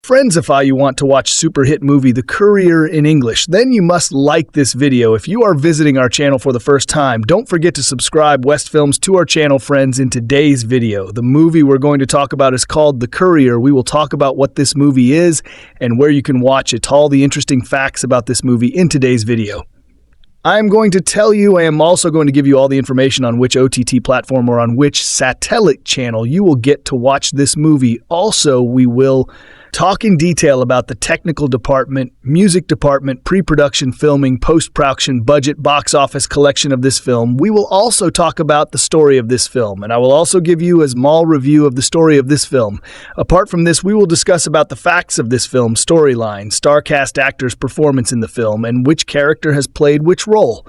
Friendsify you want to watch super hit movie The Courier in English, then you must like this video. If you are visiting our channel for the first time, don't forget to subscribe West Films to our channel, friends. In today's video, the movie we're going to talk about is called The Courier. We will talk about what this movie is and where you can watch it, all the interesting facts about this movie in today's video. I'm going to tell you, I am also going to give you all the information on which OTT platform or on which satellite channel you will get to watch this movie. Also, we will talk in detail about the technical department, music department, pre-production, filming, post-production, budget, box office collection of this film. We will also talk about the story of this film, and I will also give you a small review of the story of this film. Apart from this, we will discuss about the facts of this film, storyline, star cast actors' performance in the film, and which character has played which role.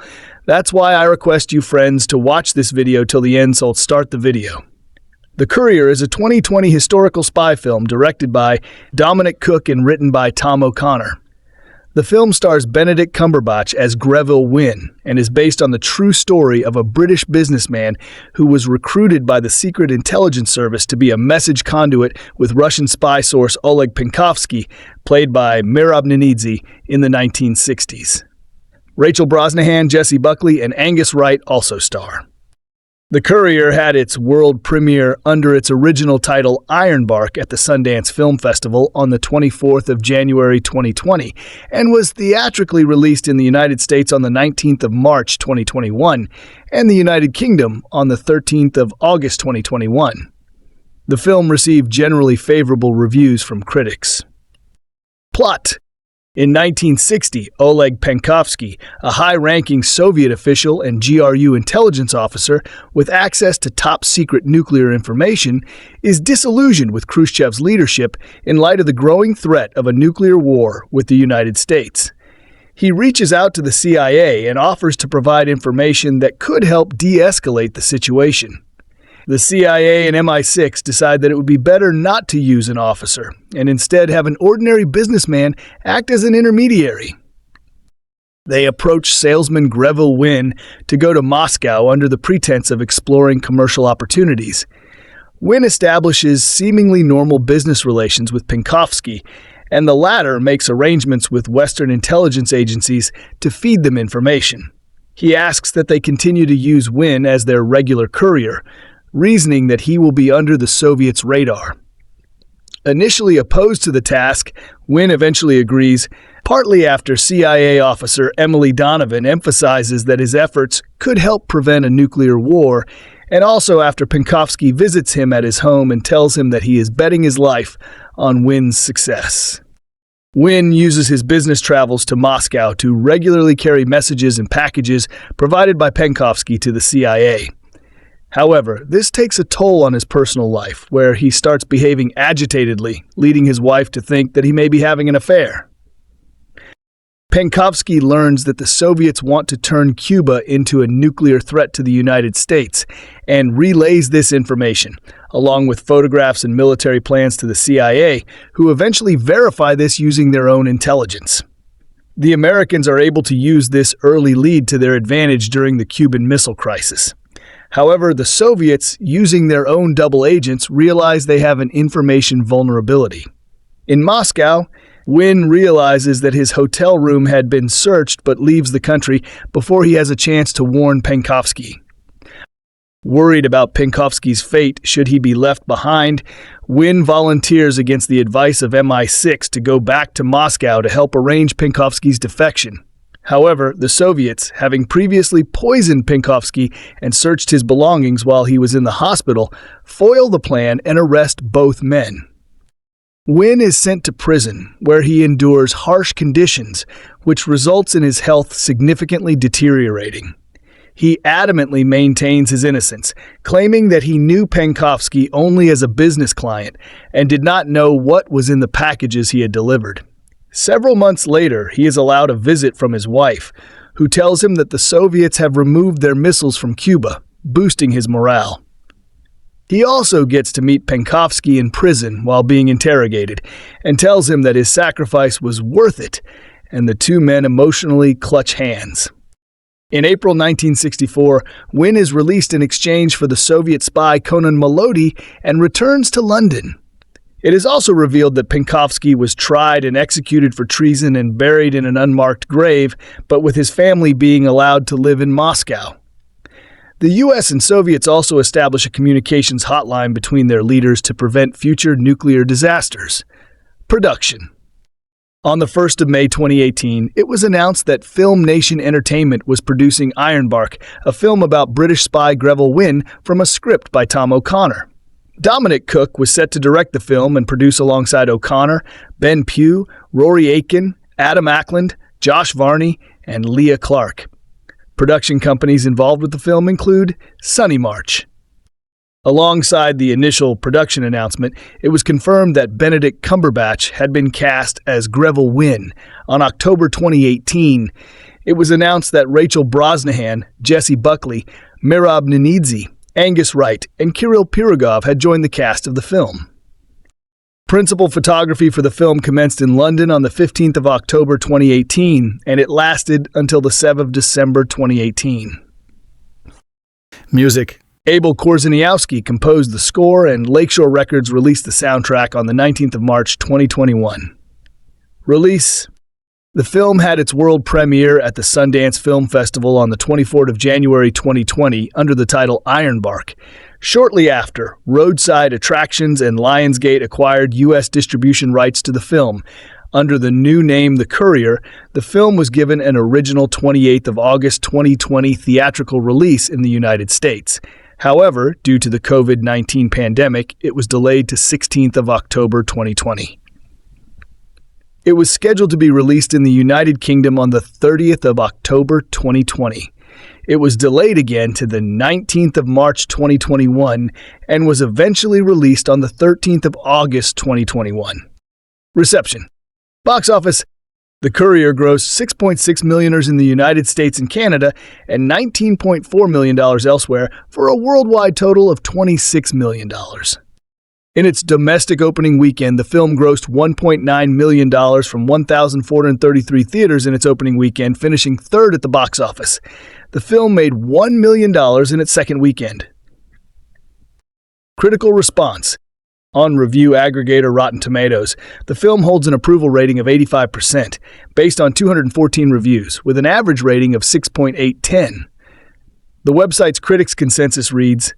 That's why I request you, friends, to watch this video till the end, so let's start the video. The Courier is a 2020 historical spy film directed by Dominic, Cooke, and written by Tom O'Connor. The film stars Benedict Cumberbatch as Greville Wynne and is based on the true story of a British businessman who was recruited by the Secret Intelligence Service to be a message conduit with Russian spy source Oleg Penkovsky, played by Merab Ninidze, in the 1960s. Rachel Brosnahan, Jesse Buckley, and Angus Wright also star. The Courier had its world premiere under its original title Ironbark at the Sundance Film Festival on the 24th of January 2020 and was theatrically released in the United States on the 19th of March 2021 and the United Kingdom on the 13th of August 2021. The film received generally favorable reviews from critics. Plot. In 1960, Oleg Penkovsky, a high-ranking Soviet official and GRU intelligence officer with access to top-secret nuclear information, is disillusioned with Khrushchev's leadership in light of the growing threat of a nuclear war with the United States. He reaches out to the CIA and offers to provide information that could help de-escalate the situation. The CIA and MI6 decide that it would be better not to use an officer and instead have an ordinary businessman act as an intermediary. They approach salesman Greville Wynne to go to Moscow under the pretense of exploring commercial opportunities. Wynne establishes seemingly normal business relations with Penkovsky, and the latter makes arrangements with Western intelligence agencies to feed them information. He asks that they continue to use Wynne as their regular courier, reasoning that he will be under the Soviets' radar. Initially opposed to the task, Wynne eventually agrees, partly after CIA officer Emily Donovan emphasizes that his efforts could help prevent a nuclear war, and also after Penkovsky visits him at his home and tells him that he is betting his life on Wynne's success. Wynne uses his business travels to Moscow to regularly carry messages and packages provided by Penkovsky to the CIA. However, this takes a toll on his personal life, where he starts behaving agitatedly, leading his wife to think that he may be having an affair. Penkovsky learns that the Soviets want to turn Cuba into a nuclear threat to the United States and relays this information, along with photographs and military plans to the CIA, who eventually verify this using their own intelligence. The Americans are able to use this early lead to their advantage during the Cuban Missile Crisis. However, the Soviets, using their own double agents, realize they have an information vulnerability. In Moscow, Wynne realizes that his hotel room had been searched but leaves the country before he has a chance to warn Penkovsky. Worried about Penkovsky's fate should he be left behind, Wynne volunteers against the advice of MI6 to go back to Moscow to help arrange Penkovsky's defection. However, the Soviets, having previously poisoned Penkovsky and searched his belongings while he was in the hospital, foil the plan and arrest both men. Wynne is sent to prison, where he endures harsh conditions, which results in his health significantly deteriorating. He adamantly maintains his innocence, claiming that he knew Penkovsky only as a business client and did not know what was in the packages he had delivered. Several months later, he is allowed a visit from his wife, who tells him that the Soviets have removed their missiles from Cuba, boosting his morale. He also gets to meet Penkovsky in prison while being interrogated, and tells him that his sacrifice was worth it, and the two men emotionally clutch hands. In April 1964, Wynne is released in exchange for the Soviet spy Conan Melody and returns to London. It is also revealed that Penkovsky was tried and executed for treason and buried in an unmarked grave, but with his family being allowed to live in Moscow. The US and Soviets also establish a communications hotline between their leaders to prevent future nuclear disasters. Production. On the 1st of May 2018, it was announced that FilmNation Entertainment was producing Ironbark, a film about British spy Greville Wynne from a script by Tom O'Connor. Dominic Cooke was set to direct the film and produce alongside O'Connor, Ben Pugh, Rory Aitken, Adam Ackland, Josh Varney, and Leah Clark. Production companies involved with the film include Sunny March. Alongside the initial production announcement, it was confirmed that Benedict Cumberbatch had been cast as Greville Wynne. On October 2018, it was announced that Rachel Brosnahan, Jesse Buckley, Merab Ninidze, Angus Wright, and Kirill Pirogov had joined the cast of the film. Principal photography for the film commenced in London on the 15th of October 2018, and it lasted until the 7th of December 2018. Music. Abel Korzeniowski composed the score, and Lakeshore Records released the soundtrack on the 19th of March 2021. Release. The film had its world premiere at the Sundance Film Festival on the 24th of January 2020 under the title Ironbark. Shortly after, Roadside Attractions and Lionsgate acquired U.S. distribution rights to the film. Under the new name The Courier, the film was given an original 28th of August 2020 theatrical release in the United States. However, due to the COVID-19 pandemic, it was delayed to 16th of October 2020. It was scheduled to be released in the United Kingdom on the 30th of October 2020. It was delayed again to the 19th of March 2021 and was eventually released on the 13th of August 2021. Reception. Box office. The Courier grossed $6.6 million in the United States and Canada and $19.4 million elsewhere for a worldwide total of $26 million. In its domestic opening weekend, the film grossed $1.9 million from 1,433 theaters in its opening weekend, finishing third at the box office. The film made $1 million in its second weekend. Critical response. On review aggregator Rotten Tomatoes, the film holds an approval rating of 85%, based on 214 reviews, with an average rating of 6.810. The website's critics' consensus reads,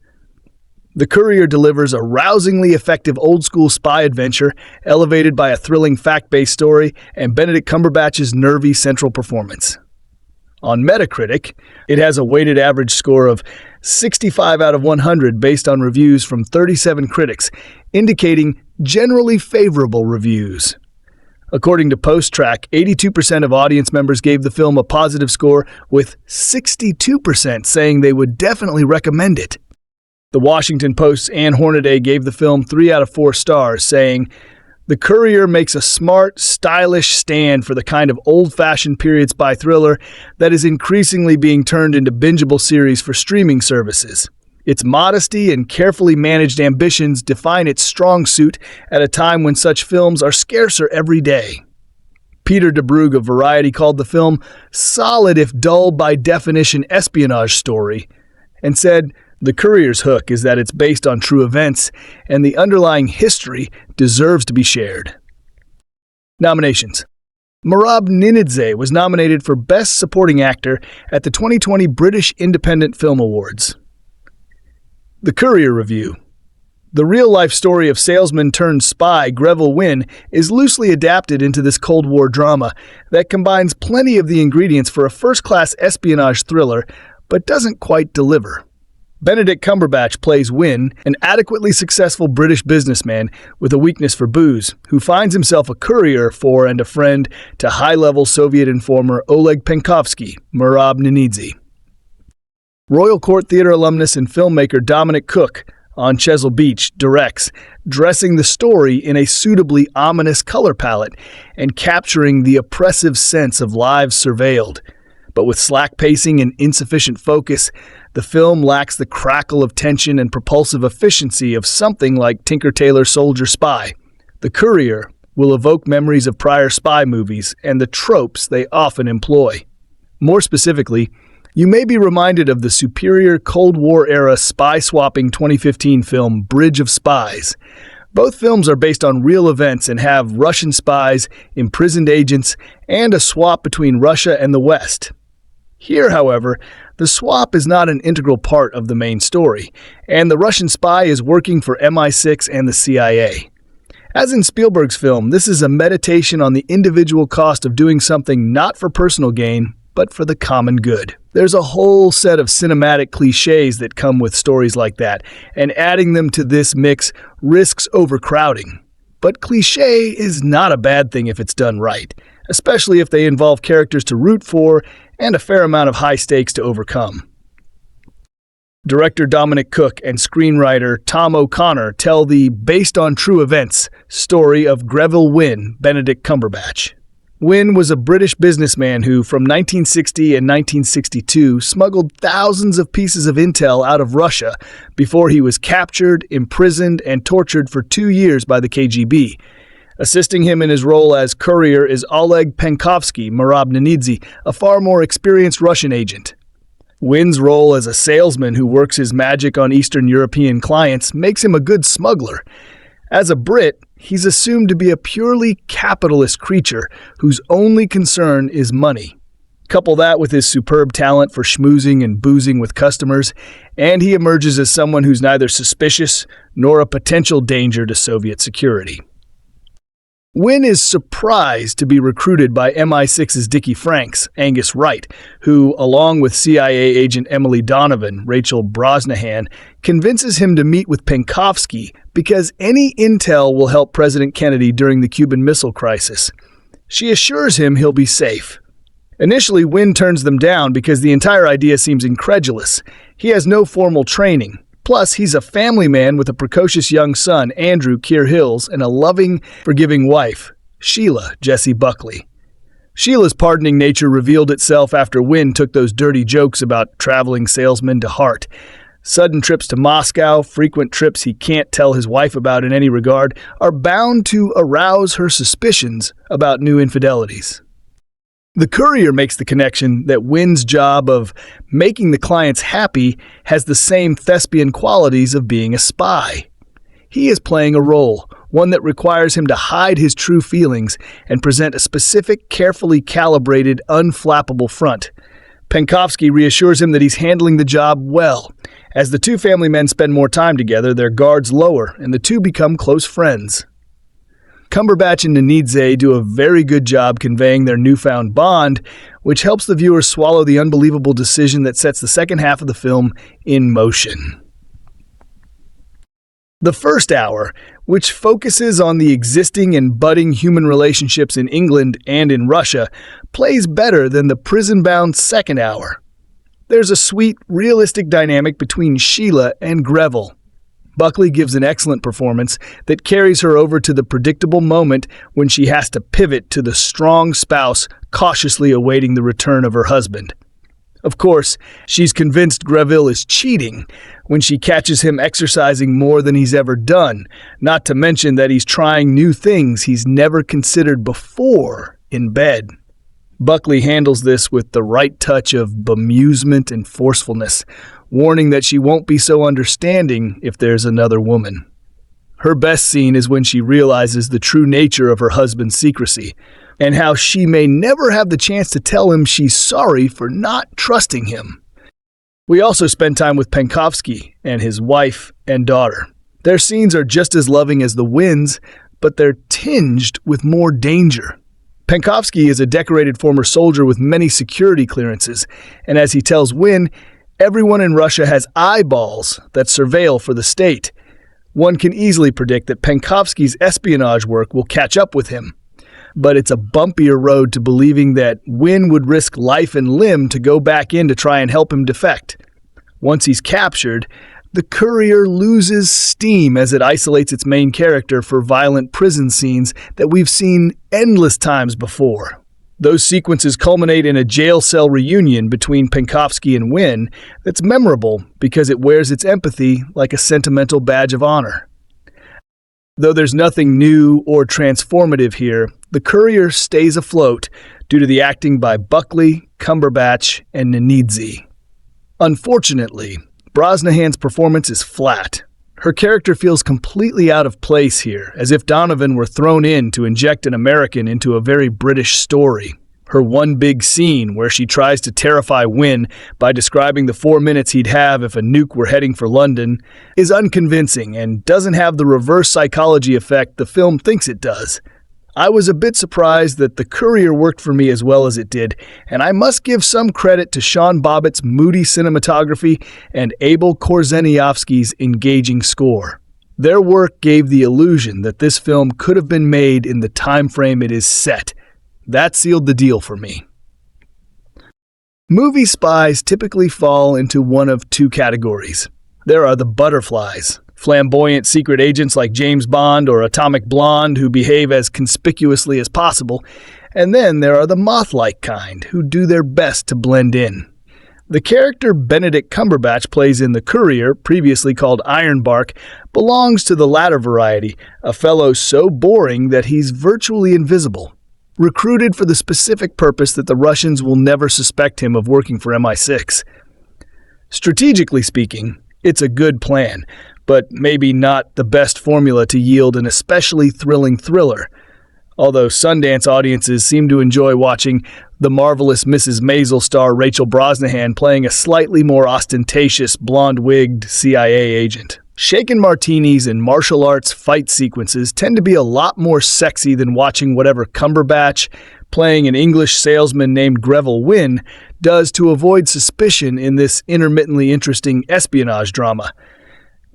The Courier delivers a rousingly effective old-school spy adventure, elevated by a thrilling fact-based story and Benedict Cumberbatch's nervy central performance. On Metacritic, it has a weighted average score of 65 out of 100 based on reviews from 37 critics, indicating generally favorable reviews. According to PostTrack, 82% of audience members gave the film a positive score, with 62% saying they would definitely recommend it. The Washington Post's Ann Hornaday gave the film 3 out of 4 stars, saying, The Courier makes a smart, stylish stand for the kind of old-fashioned period spy thriller that is increasingly being turned into bingeable series for streaming services. Its modesty and carefully managed ambitions define its strong suit at a time when such films are scarcer every day. Peter DeBrugge of Variety called the film solid if dull by definition espionage story, and said, The Courier's hook is that it's based on true events, and the underlying history deserves to be shared. Nominations. Merab Ninidze was nominated for Best Supporting Actor at the 2020 British Independent Film Awards. The Courier Review. The real-life story of salesman-turned-spy Greville Wynne is loosely adapted into this Cold War drama that combines plenty of the ingredients for a first-class espionage thriller, but doesn't quite deliver. Benedict Cumberbatch plays Wynne, an adequately successful British businessman with a weakness for booze, who finds himself a courier for and a friend to high-level Soviet informer Oleg Penkovsky, Merab Ninidze. Royal Court Theatre alumnus and filmmaker Dominic Cooke, on Chesil Beach, directs, dressing the story in a suitably ominous color palette and capturing the oppressive sense of lives surveilled. But with slack pacing and insufficient focus, the film lacks the crackle of tension and propulsive efficiency of something like Tinker Tailor Soldier Spy. The Courier will evoke memories of prior spy movies and the tropes they often employ. More specifically, you may be reminded of the superior Cold War-era spy-swapping 2015 film Bridge of Spies. Both films are based on real events and have Russian spies, imprisoned agents, and a swap between Russia and the West. Here, however, the swap is not an integral part of the main story, and the Russian spy is working for MI6 and the CIA. As in Spielberg's film, this is a meditation on the individual cost of doing something not for personal gain, but for the common good. There's a whole set of cinematic cliches that come with stories like that, and adding them to this mix risks overcrowding. But cliché is not a bad thing if it's done right, especially if they involve characters to root for and a fair amount of high stakes to overcome. Director Dominic Cooke and screenwriter Tom O'Connor tell the based-on-true-events story of Greville Wynne, Benedict Cumberbatch. Wynne was a British businessman who, from 1960 and 1962, smuggled thousands of pieces of intel out of Russia before he was captured, imprisoned, and tortured for 2 years by the KGB. Assisting him in his role as Courier is Oleg Penkovsky, Merab Ninidze, a far more experienced Russian agent. Wynne's role as a salesman who works his magic on Eastern European clients makes him a good smuggler. As a Brit, he's assumed to be a purely capitalist creature whose only concern is money. Couple that with his superb talent for schmoozing and boozing with customers, and he emerges as someone who's neither suspicious nor a potential danger to Soviet security. Wynne is surprised to be recruited by MI6's Dickie Franks, Angus Wright, who, along with CIA agent Emily Donovan, Rachel Brosnahan, convinces him to meet with Penkovsky because any intel will help President Kennedy during the Cuban Missile Crisis. She assures him he'll be safe. Initially, Wynne turns them down because the entire idea seems incredulous. He has no formal training. Plus, he's a family man with a precocious young son, Andrew Keir Hills, and a loving, forgiving wife, Sheila Jessie Buckley. Sheila's pardoning nature revealed itself after Wynne took those dirty jokes about traveling salesmen to heart. Sudden trips to Moscow, frequent trips he can't tell his wife about in any regard, are bound to arouse her suspicions about new infidelities. The Courier makes the connection that Wynne's job of making the clients happy has the same thespian qualities of being a spy. He is playing a role, one that requires him to hide his true feelings and present a specific, carefully calibrated, unflappable front. Penkovsky reassures him that he's handling the job well. As the two family men spend more time together, their guards lower, and the two become close friends. Cumberbatch and Ninidze do a very good job conveying their newfound bond, which helps the viewer swallow the unbelievable decision that sets the second half of the film in motion. The first hour, which focuses on the existing and budding human relationships in England and in Russia, plays better than the prison-bound second hour. There's a sweet, realistic dynamic between Sheila and Greville. Buckley gives an excellent performance that carries her over to the predictable moment when she has to pivot to the strong spouse cautiously awaiting the return of her husband. Of course, she's convinced Greville is cheating when she catches him exercising more than he's ever done, not to mention that he's trying new things he's never considered before in bed. Buckley handles this with the right touch of bemusement and forcefulness, warning that she won't be so understanding if there's another woman. Her best scene is when she realizes the true nature of her husband's secrecy, and how she may never have the chance to tell him she's sorry for not trusting him. We also spend time with Penkovsky and his wife and daughter. Their scenes are just as loving as the Wynne's, but they're tinged with more danger. Penkovsky is a decorated former soldier with many security clearances, and as he tells Wynne, everyone in Russia has eyeballs that surveil for the state. One can easily predict that Penkovsky's espionage work will catch up with him. But it's a bumpier road to believing that Wynne would risk life and limb to go back in to try and help him defect. Once he's captured, the Courier loses steam as it isolates its main character for violent prison scenes that we've seen endless times before. Those sequences culminate in a jail cell reunion between Penkovsky and Wynne that's memorable because it wears its empathy like a sentimental badge of honor. Though there's nothing new or transformative here, the Courier stays afloat due to the acting by Buckley, Cumberbatch, and Ninidze. Unfortunately, Brosnahan's performance is flat. Her character feels completely out of place here, as if Donovan were thrown in to inject an American into a very British story. Her one big scene, where she tries to terrify Wynne by describing the 4 minutes he'd have if a nuke were heading for London, is unconvincing and doesn't have the reverse psychology effect the film thinks it does. I was a bit surprised that The Courier worked for me as well as it did, and I must give some credit to Sean Bobbitt's moody cinematography and Abel Korzeniowski's engaging score. Their work gave the illusion that this film could have been made in the time frame it is set. That sealed the deal for me. Movie spies typically fall into one of two categories. There are the butterflies, flamboyant secret agents like James Bond or Atomic Blonde who behave as conspicuously as possible, and then there are the moth-like kind who do their best to blend in. The character Benedict Cumberbatch plays in The Courier, previously called Ironbark, belongs to the latter variety, a fellow so boring that he's virtually invisible. Recruited for the specific purpose that the Russians will never suspect him of working for MI6. Strategically speaking, it's a good plan, but maybe not the best formula to yield an especially thrilling thriller. Although Sundance audiences seem to enjoy watching the marvelous Mrs. Maisel star Rachel Brosnahan playing a slightly more ostentatious, blonde-wigged CIA agent. Shaken martinis and martial arts fight sequences tend to be a lot more sexy than watching whatever Cumberbatch, playing an English salesman named Greville Wynne, does to avoid suspicion in this intermittently interesting espionage drama.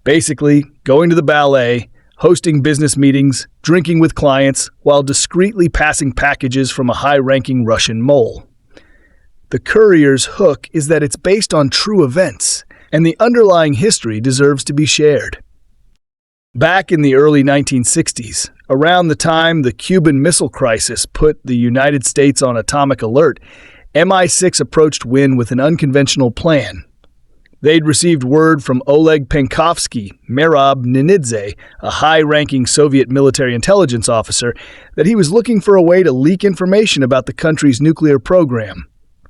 Basically, going to the ballet, hosting business meetings, drinking with clients, while discreetly passing packages from a high-ranking Russian mole. The Courier's hook is that it's based on true events, and the underlying history deserves to be shared. Back in the early 1960s, around the time the Cuban Missile Crisis put the United States on atomic alert, MI6 approached Wynne with an unconventional plan. They'd received word from Oleg Penkovsky, Merab Ninidze, a high-ranking Soviet military intelligence officer, that he was looking for a way to leak information about the country's nuclear program.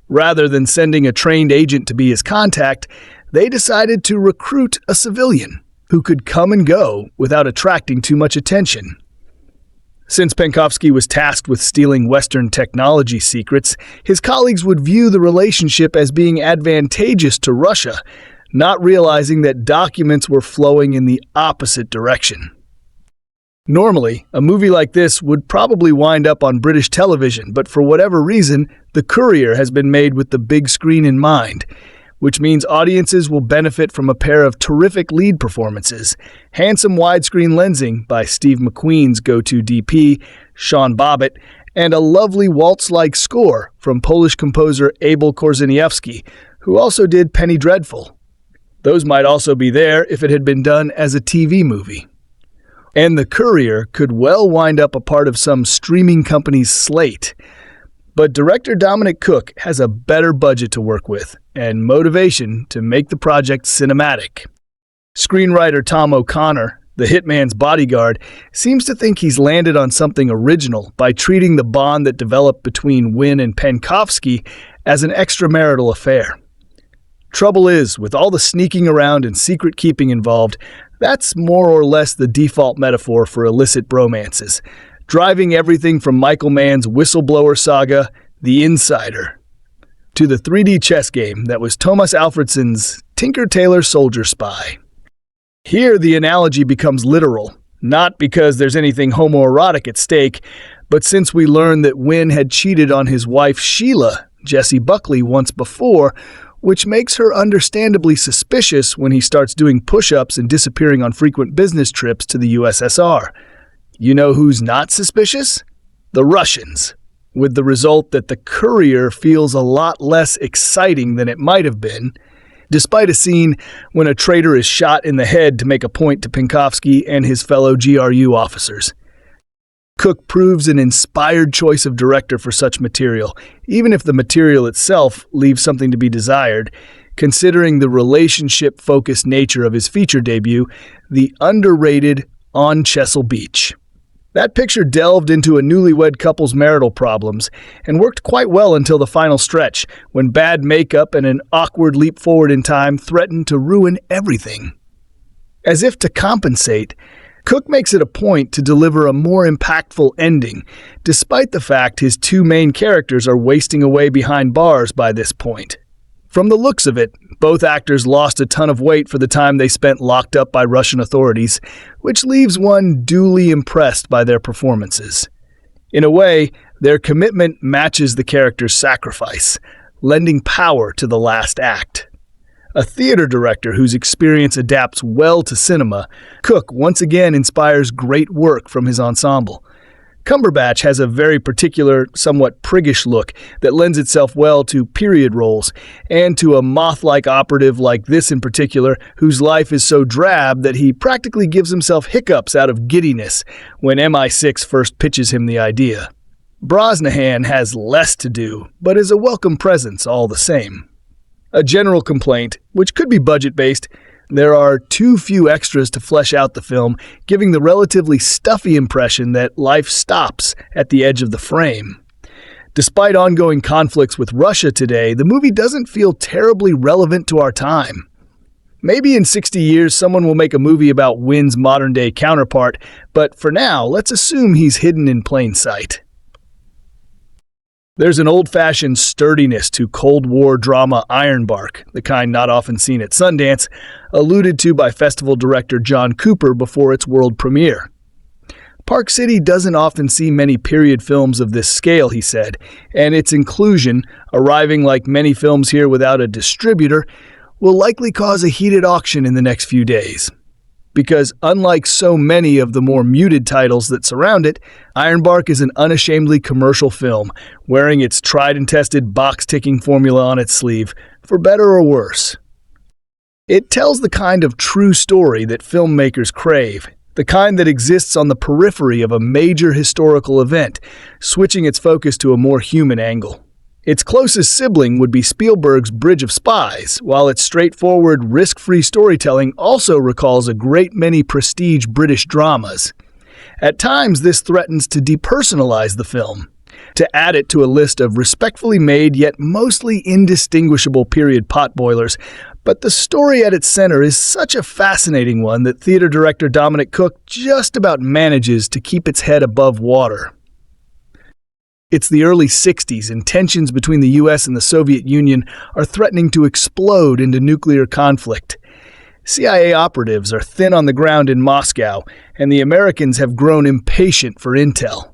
Rather than sending a trained agent to be his contact, they decided to recruit a civilian who could come and go without attracting too much attention. Since Penkovsky was tasked with stealing Western technology secrets, his colleagues would view the relationship as being advantageous to Russia, not realizing that documents were flowing in the opposite direction. Normally, a movie like this would probably wind up on British television, but for whatever reason, The Courier has been made with the big screen in mind, which means audiences will benefit from a pair of terrific lead performances, handsome widescreen lensing by Steve McQueen's go-to DP, Sean Bobbitt, and a lovely waltz-like score from Polish composer Abel Korzeniowski, who also did Penny Dreadful. Those might also be there if it had been done as a TV movie. And The Courier could well wind up a part of some streaming company's slate. But director Dominic Cooke has a better budget to work with and motivation to make the project cinematic. Screenwriter Tom O'Connor, the hitman's bodyguard, seems to think he's landed on something original by treating the bond that developed between Wynne and Penkovsky as an extramarital affair. Trouble is, with all the sneaking around and secret keeping involved, that's more or less the default metaphor for illicit bromances, driving everything from Michael Mann's whistleblower saga, The Insider, to the 3D chess game that was Thomas Alfredson's Tinker Tailor Soldier Spy. Here the analogy becomes literal, not because there's anything homoerotic at stake, but since we learned that Wynne had cheated on his wife Sheila, Jessie Buckley, once before, which makes her understandably suspicious when he starts doing push-ups and disappearing on frequent business trips to the USSR. You know who's not suspicious? The Russians, with the result that The Courier feels a lot less exciting than it might have been, despite a scene when a traitor is shot in the head to make a point to Penkovsky and his fellow GRU officers. Cooke proves an inspired choice of director for such material, even if the material itself leaves something to be desired, considering the relationship-focused nature of his feature debut, the underrated On Chesil Beach. That picture delved into a newlywed couple's marital problems and worked quite well until the final stretch, when bad makeup and an awkward leap forward in time threatened to ruin everything. As if to compensate, Cooke makes it a point to deliver a more impactful ending, despite the fact his two main characters are wasting away behind bars by this point. From the looks of it, both actors lost a ton of weight for the time they spent locked up by Russian authorities, which leaves one duly impressed by their performances. In a way, their commitment matches the character's sacrifice, lending power to the last act. A theater director whose experience adapts well to cinema, Cooke once again inspires great work from his ensemble. Cumberbatch has a very particular, somewhat priggish look that lends itself well to period roles, and to a moth-like operative like this in particular, whose life is so drab that he practically gives himself hiccups out of giddiness when MI6 first pitches him the idea. Brosnahan has less to do, but is a welcome presence all the same. A general complaint, which could be budget-based: there are too few extras to flesh out the film, giving the relatively stuffy impression that life stops at the edge of the frame. Despite ongoing conflicts with Russia today, the movie doesn't feel terribly relevant to our time. Maybe in 60 years someone will make a movie about Wynn's modern-day counterpart, but for now, let's assume he's hidden in plain sight. There's an old-fashioned sturdiness to Cold War drama Ironbark, the kind not often seen at Sundance, alluded to by festival director John Cooper before its world premiere. Park City doesn't often see many period films of this scale, he said, and its inclusion, arriving like many films here without a distributor, will likely cause a heated auction in the next few days. Because unlike so many of the more muted titles that surround it, Ironbark is an unashamedly commercial film, wearing its tried-and-tested box-ticking formula on its sleeve, for better or worse. It tells the kind of true story that filmmakers crave, the kind that exists on the periphery of a major historical event, switching its focus to a more human angle. Its closest sibling would be Spielberg's Bridge of Spies, while its straightforward, risk-free storytelling also recalls a great many prestige British dramas. At times, this threatens to depersonalize the film, to add it to a list of respectfully made yet mostly indistinguishable period potboilers, but the story at its center is such a fascinating one that theater director Dominic Cooke just about manages to keep its head above water. It's the early 60s, and tensions between the US and the Soviet Union are threatening to explode into nuclear conflict. CIA operatives are thin on the ground in Moscow, and the Americans have grown impatient for intel.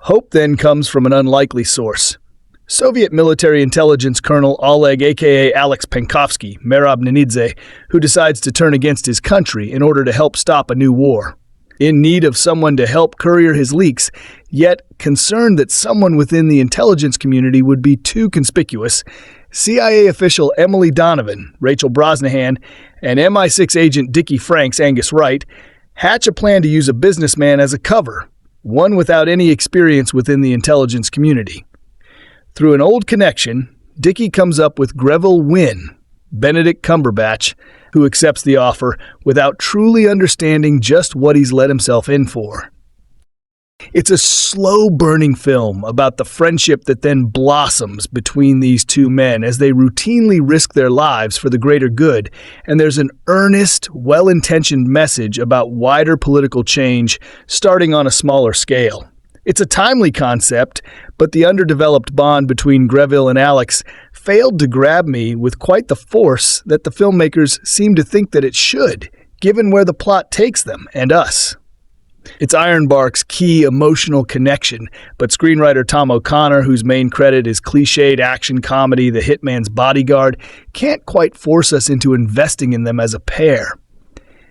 Hope then comes from an unlikely source. Soviet military intelligence colonel Oleg aka Alex Penkovsky, Merab Ninidze, who decides to turn against his country in order to help stop a new war. In need of someone to help courier his leaks, yet concerned that someone within the intelligence community would be too conspicuous, CIA official Emily Donovan, Rachel Brosnahan, and MI6 agent Dickie Franks, Angus Wright, hatch a plan to use a businessman as a cover, one without any experience within the intelligence community. Through an old connection, Dickie comes up with Greville Wynn, Benedict Cumberbatch, who accepts the offer without truly understanding just what he's let himself in for. It's a slow-burning film about the friendship that then blossoms between these two men as they routinely risk their lives for the greater good, and there's an earnest, well-intentioned message about wider political change starting on a smaller scale. It's a timely concept, but the underdeveloped bond between Greville and Alex failed to grab me with quite the force that the filmmakers seem to think that it should, given where the plot takes them and us. It's Ironbark's key emotional connection, but screenwriter Tom O'Connor, whose main credit is cliched action comedy The Hitman's Bodyguard, can't quite force us into investing in them as a pair.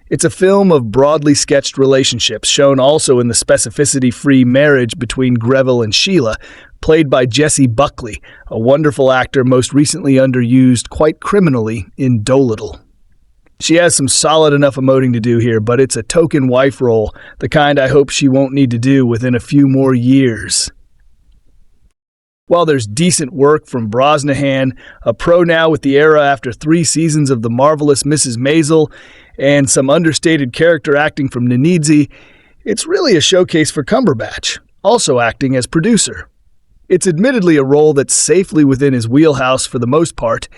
It's a film of broadly sketched relationships, shown also in the specificity-free marriage between Greville and Sheila, played by Jessie Buckley, a wonderful actor most recently underused quite criminally in Dolittle. She has some solid enough emoting to do here, but it's a token wife role, the kind I hope she won't need to do within a few more years. While there's decent work from Brosnahan, a pro now with the era after 3 seasons of The Marvelous Mrs. Maisel, and some understated character acting from Ninidze, it's really a showcase for Cumberbatch, also acting as producer. It's admittedly a role that's safely within his wheelhouse for the most part,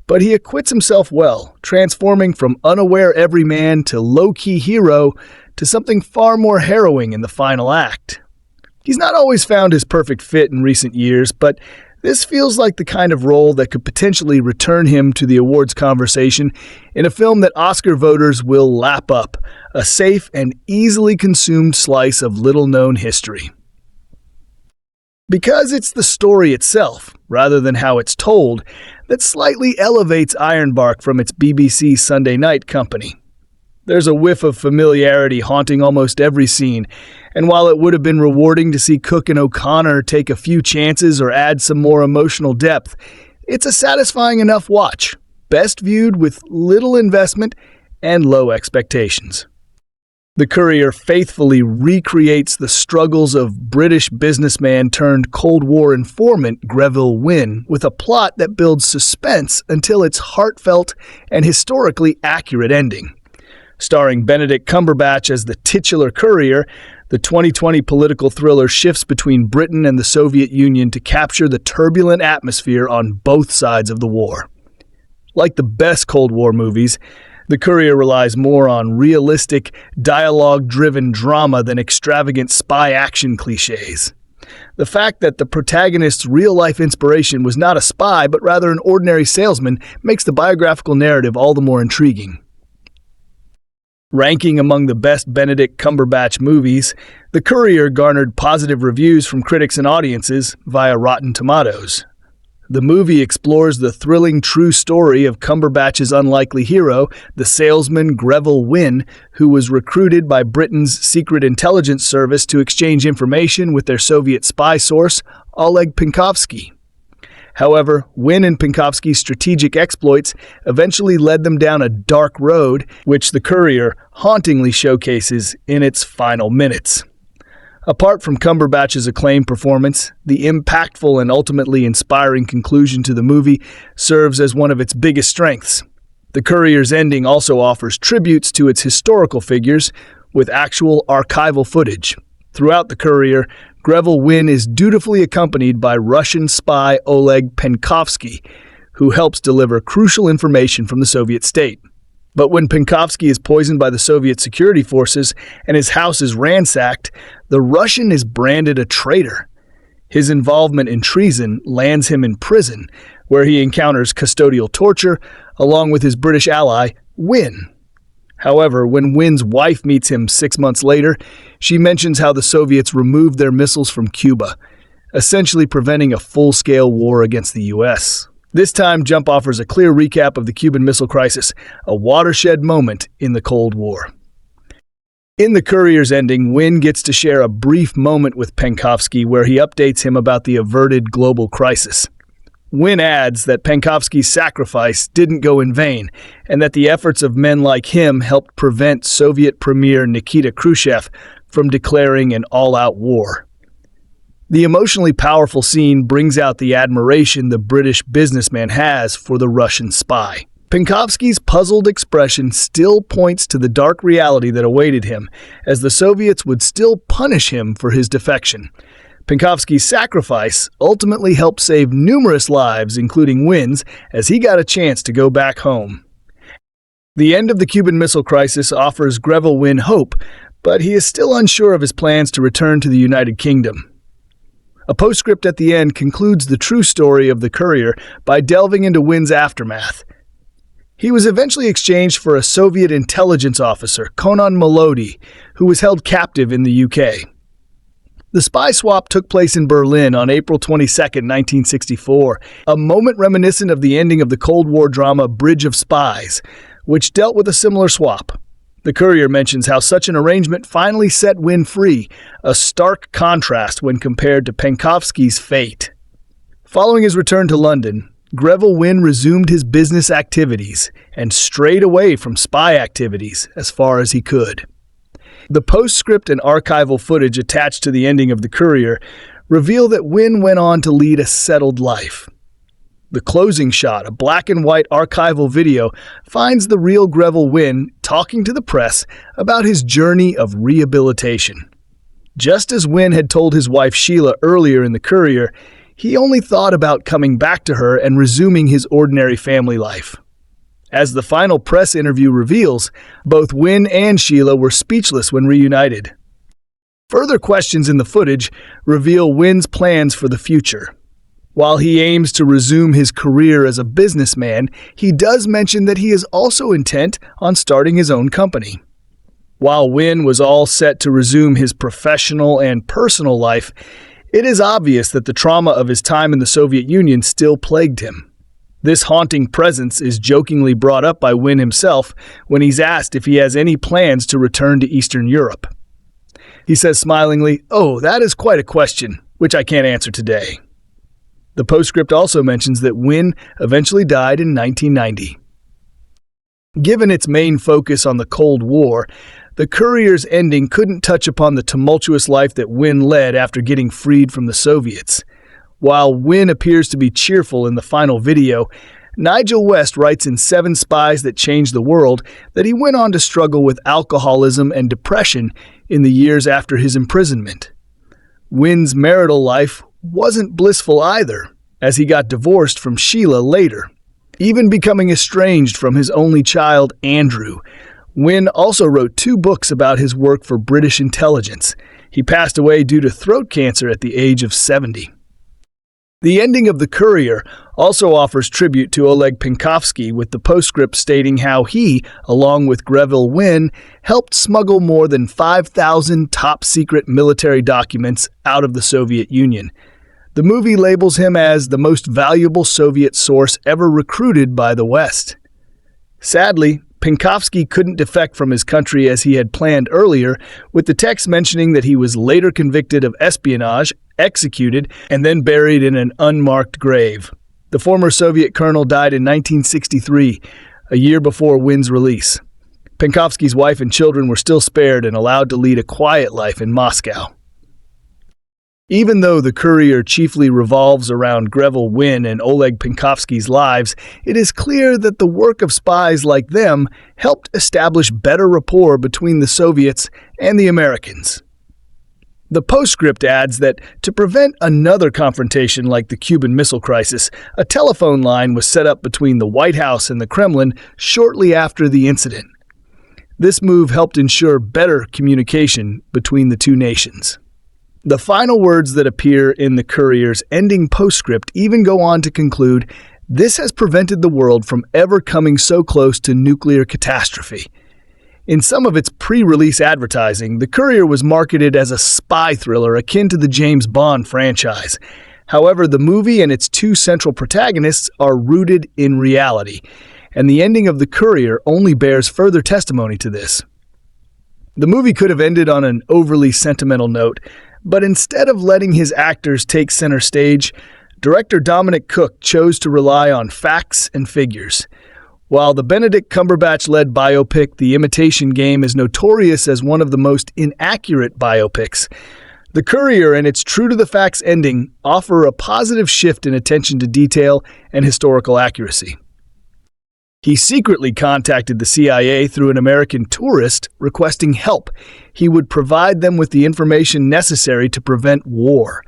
But he acquits himself well, transforming from unaware everyman to low-key hero to something far more harrowing in the final act. He's not always found his perfect fit in recent years, but this feels like the kind of role that could potentially return him to the awards conversation in a film that Oscar voters will lap up, a safe and easily consumed slice of little-known history. Because it's the story itself, rather than how it's told, that slightly elevates Ironbark from its BBC Sunday night company. There's a whiff of familiarity haunting almost every scene, and while it would have been rewarding to see Cooke and O'Connor take a few chances or add some more emotional depth, it's a satisfying enough watch, best viewed with little investment and low expectations. The Courier faithfully recreates the struggles of British businessman turned Cold War informant Greville Wynne with a plot that builds suspense until its heartfelt and historically accurate ending. Starring Benedict Cumberbatch as the titular Courier, the 2020 political thriller shifts between Britain and the Soviet Union to capture the turbulent atmosphere on both sides of the war. Like the best Cold War movies, The Courier relies more on realistic, dialogue-driven drama than extravagant spy action cliches. The fact that the protagonist's real-life inspiration was not a spy but rather an ordinary salesman makes the biographical narrative all the more intriguing. Ranking among the best Benedict Cumberbatch movies, The Courier garnered positive reviews from critics and audiences via Rotten Tomatoes. The movie explores the thrilling true story of Cumberbatch's unlikely hero, the salesman Greville Wynne, who was recruited by Britain's secret intelligence service to exchange information with their Soviet spy source, Oleg Penkovsky. However, Wynne and Penkovsky's strategic exploits eventually led them down a dark road, which The Courier hauntingly showcases in its final minutes. Apart from Cumberbatch's acclaimed performance, the impactful and ultimately inspiring conclusion to the movie serves as one of its biggest strengths. The Courier's ending also offers tributes to its historical figures with actual archival footage. Throughout The Courier, Greville Wynne is dutifully accompanied by Russian spy Oleg Penkovsky, who helps deliver crucial information from the Soviet state. But when Penkovsky is poisoned by the Soviet security forces and his house is ransacked, the Russian is branded a traitor. His involvement in treason lands him in prison, where he encounters custodial torture along with his British ally, Wynne. However, when Wynne's wife meets him 6 months later, she mentions how the Soviets removed their missiles from Cuba, essentially preventing a full-scale war against the U.S. This time, Jump offers a clear recap of the Cuban Missile Crisis, a watershed moment in the Cold War. In The Courier's ending, Wynne gets to share a brief moment with Penkovsky where he updates him about the averted global crisis. Wynne adds that Penkovsky's sacrifice didn't go in vain, and that the efforts of men like him helped prevent Soviet Premier Nikita Khrushchev from declaring an all-out war. The emotionally powerful scene brings out the admiration the British businessman has for the Russian spy. Penkovsky's puzzled expression still points to the dark reality that awaited him, as the Soviets would still punish him for his defection. Penkovsky's sacrifice ultimately helped save numerous lives, including Wynne's, as he got a chance to go back home. The end of the Cuban Missile Crisis offers Greville Wynne hope, but he is still unsure of his plans to return to the United Kingdom. A postscript at the end concludes the true story of The Courier by delving into Wynne's aftermath. He was eventually exchanged for a Soviet intelligence officer, Konon Melody, who was held captive in the UK. The spy swap took place in Berlin on April 22, 1964, a moment reminiscent of the ending of the Cold War drama Bridge of Spies, which dealt with a similar swap. The Courier mentions how such an arrangement finally set Wynne free, a stark contrast when compared to Penkovsky's fate. Following his return to London, Greville Wynne resumed his business activities and strayed away from spy activities as far as he could. The postscript and archival footage attached to the ending of The Courier reveal that Wynne went on to lead a settled life. The closing shot, a black-and-white archival video, finds the real Greville Wynne talking to the press about his journey of rehabilitation. Just as Wynne had told his wife Sheila earlier in The Courier, he only thought about coming back to her and resuming his ordinary family life. As the final press interview reveals, both Wynn and Sheila were speechless when reunited. Further questions in the footage reveal Wynn's plans for the future. While he aims to resume his career as a businessman, he does mention that he is also intent on starting his own company. While Wynn was all set to resume his professional and personal life, it is obvious that the trauma of his time in the Soviet Union still plagued him. This haunting presence is jokingly brought up by Wynn himself when he's asked if he has any plans to return to Eastern Europe. He says smilingly, "Oh, that is quite a question, which I can't answer today." The postscript also mentions that Wynn eventually died in 1990. Given its main focus on the Cold War, the Courier's ending couldn't touch upon the tumultuous life that Wynn led after getting freed from the Soviets. While Wynn appears to be cheerful in the final video, Nigel West writes in 7 Spies That Changed the World that he went on to struggle with alcoholism and depression in the years after his imprisonment. Wynn's marital life wasn't blissful either, as he got divorced from Sheila later, even becoming estranged from his only child, Andrew. Wynn also wrote 2 books about his work for British intelligence. He passed away due to throat cancer at the age of 70. The ending of The Courier also offers tribute to Oleg Penkovsky, with the postscript stating how he, along with Greville Wynn, helped smuggle more than 5,000 top-secret military documents out of the Soviet Union. The movie labels him as the most valuable Soviet source ever recruited by the West. Sadly, Penkovsky couldn't defect from his country as he had planned earlier, with the text mentioning that he was later convicted of espionage, executed, and then buried in an unmarked grave. The former Soviet colonel died in 1963, a year before Wynn's release. Penkovsky's wife and children were still spared and allowed to lead a quiet life in Moscow. Even though The Courier chiefly revolves around Greville Wynn and Oleg Penkovsky's lives, it is clear that the work of spies like them helped establish better rapport between the Soviets and the Americans. The postscript adds that to prevent another confrontation like the Cuban Missile Crisis, a telephone line was set up between the White House and the Kremlin shortly after the incident. This move helped ensure better communication between the two nations. The final words that appear in the Courier's ending postscript even go on to conclude, "This has prevented the world from ever coming so close to nuclear catastrophe." In some of its pre-release advertising, The Courier was marketed as a spy thriller akin to the James Bond franchise. However, the movie and its 2 central protagonists are rooted in reality, and the ending of The Courier only bears further testimony to this. The movie could have ended on an overly sentimental note, but instead of letting his actors take center stage, director Dominic Cooke chose to rely on facts and figures. While the Benedict Cumberbatch-led biopic The Imitation Game is notorious as one of the most inaccurate biopics, The Courier and its true-to-the-facts ending offer a positive shift in attention to detail and historical accuracy. He secretly contacted the CIA through an American tourist requesting help. He would provide them with the information necessary to prevent war.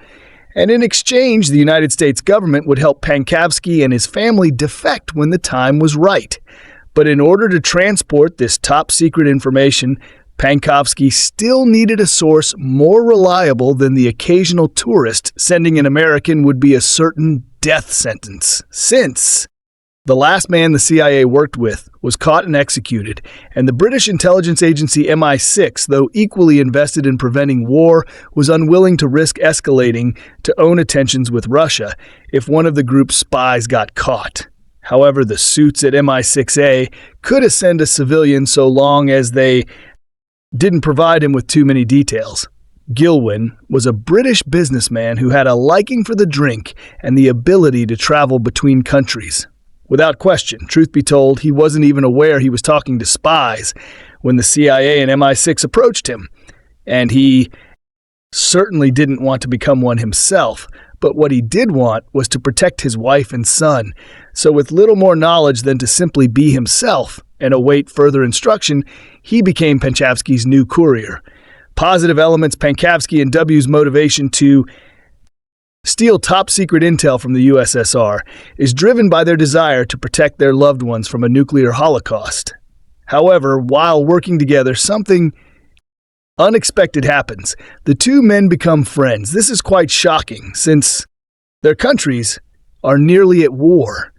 And in exchange, the United States government would help Penkovsky and his family defect when the time was right. But in order to transport this top-secret information, Penkovsky still needed a source more reliable than the occasional tourist. Sending an American would be a certain death sentence, since the last man the CIA worked with was caught and executed, and the British intelligence agency MI6, though equally invested in preventing war, was unwilling to risk escalating to own tensions with Russia if one of the group's spies got caught. However, the suits at MI6A could ascend a civilian so long as they didn't provide him with too many details. Gilwyn was a British businessman who had a liking for the drink and the ability to travel between countries. Without question, truth be told, he wasn't even aware he was talking to spies when the CIA and MI6 approached him, and he certainly didn't want to become one himself, but what he did want was to protect his wife and son. So with little more knowledge than to simply be himself and await further instruction, he became Penkovsky's new courier. Positive elements Penkovsky and W's motivation to steal top-secret intel from the USSR is driven by their desire to protect their loved ones from a nuclear holocaust. However, while working together, something unexpected happens. The two men become friends. This is quite shocking, since their countries are nearly at war.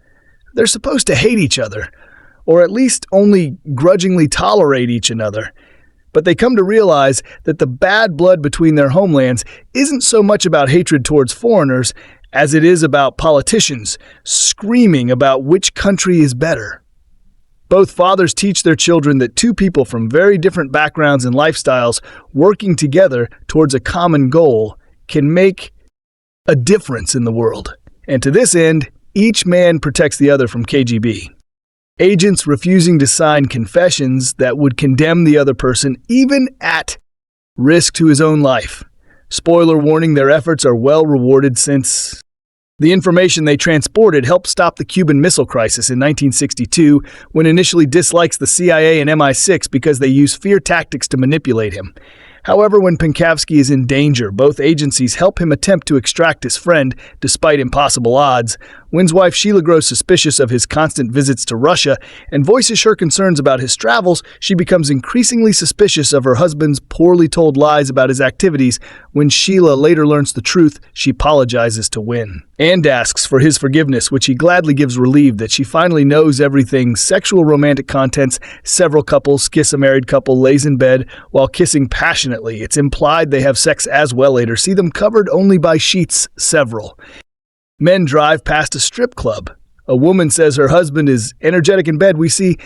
They're supposed to hate each other, or at least only grudgingly tolerate each another. But they come to realize that the bad blood between their homelands isn't so much about hatred towards foreigners as it is about politicians screaming about which country is better. Both fathers teach their children that two people from very different backgrounds and lifestyles working together towards a common goal can make a difference in the world. And to this end, each man protects the other from KGB. Agents refusing to sign confessions that would condemn the other person, even at risk to his own life. Spoiler warning, their efforts are well rewarded since the information they transported helped stop the Cuban Missile Crisis in 1962, when initially dislikes the CIA and MI6 because they use fear tactics to manipulate him. However, when Pankowski is in danger, both agencies help him attempt to extract his friend, despite impossible odds. Wynn's wife Sheila grows suspicious of his constant visits to Russia and voices her concerns about his travels. She becomes increasingly suspicious of her husband's poorly told lies about his activities. When Sheila later learns the truth, she apologizes to Wynn and asks for his forgiveness, which he gladly gives, relieved that she finally knows everything. Sexual romantic contents. Several couples kiss a married couple lays in bed while kissing passionately. It's implied they have sex as well later. See them covered only by sheets. Several men drive past a strip club. A woman says her husband is energetic in bed. We see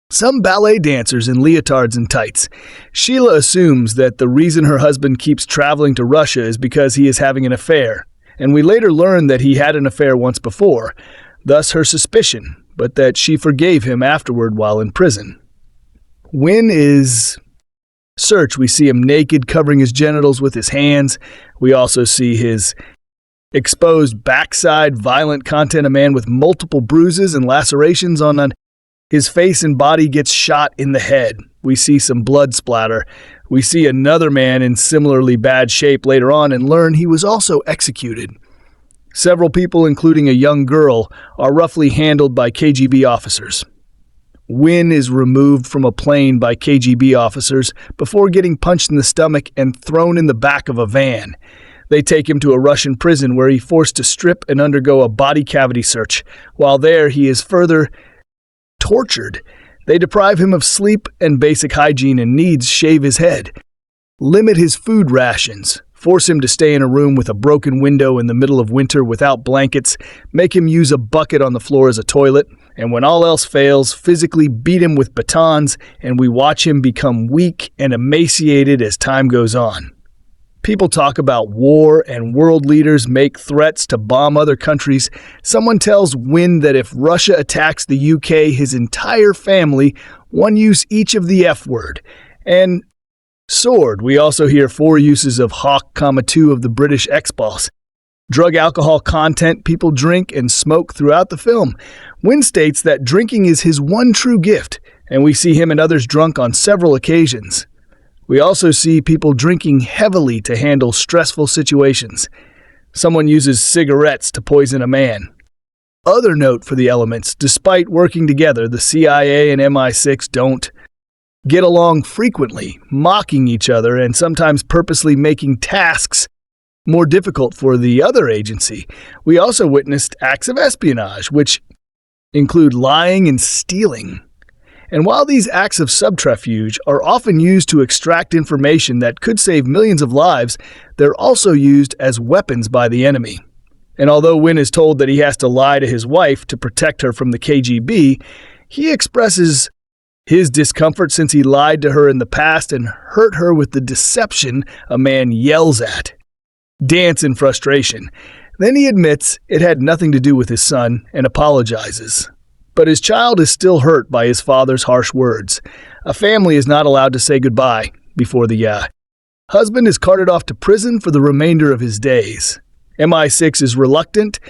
some ballet dancers in leotards and tights. Sheila assumes that the reason her husband keeps traveling to Russia is because he is having an affair, and we later learn that he had an affair once before, thus her suspicion, but that she forgave him afterward while in prison. Wynn is searched. We see him naked, covering his genitals with his hands. We also see his exposed backside, violent content, a man with multiple bruises and lacerations on his face and body gets shot in the head. We see some blood splatter. We see another man in similarly bad shape later on and learn he was also executed. Several people, including a young girl, are roughly handled by KGB officers. Wynn is removed from a plane by KGB officers before getting punched in the stomach and thrown in the back of a van. They take him to a Russian prison where he's forced to strip and undergo a body cavity search. While there, he is further tortured. They deprive him of sleep and basic hygiene and needs, shave his head, limit his food rations, force him to stay in a room with a broken window in the middle of winter without blankets, make him use a bucket on the floor as a toilet, and when all else fails, physically beat him with batons, and we watch him become weak and emaciated as time goes on. People talk about war and world leaders make threats to bomb other countries. Someone tells Wynn that if Russia attacks the UK, his entire family won't use each of the F word. And sword. We also hear 4 uses of Hawk, 2 of the British X-Boss. Drug alcohol content, people drink and smoke throughout the film. Wynn states that drinking is his one true gift, and we see him and others drunk on several occasions. We also see people drinking heavily to handle stressful situations. Someone uses cigarettes to poison a man. Other note for the elements, despite working together, the CIA and MI6 don't get along frequently, mocking each other and sometimes purposely making tasks more difficult for the other agency. We also witnessed acts of espionage, which include lying and stealing. And while these acts of subterfuge are often used to extract information that could save millions of lives, they're also used as weapons by the enemy. And although Wynn is told that he has to lie to his wife to protect her from the KGB, he expresses his discomfort since he lied to her in the past and hurt her with the deception a man yells at. Dance in frustration. Then he admits it had nothing to do with his son and apologizes. But his child is still hurt by his father's harsh words. A family is not allowed to say goodbye before the husband is carted off to prison for the remainder of his days. MI6 is reluctant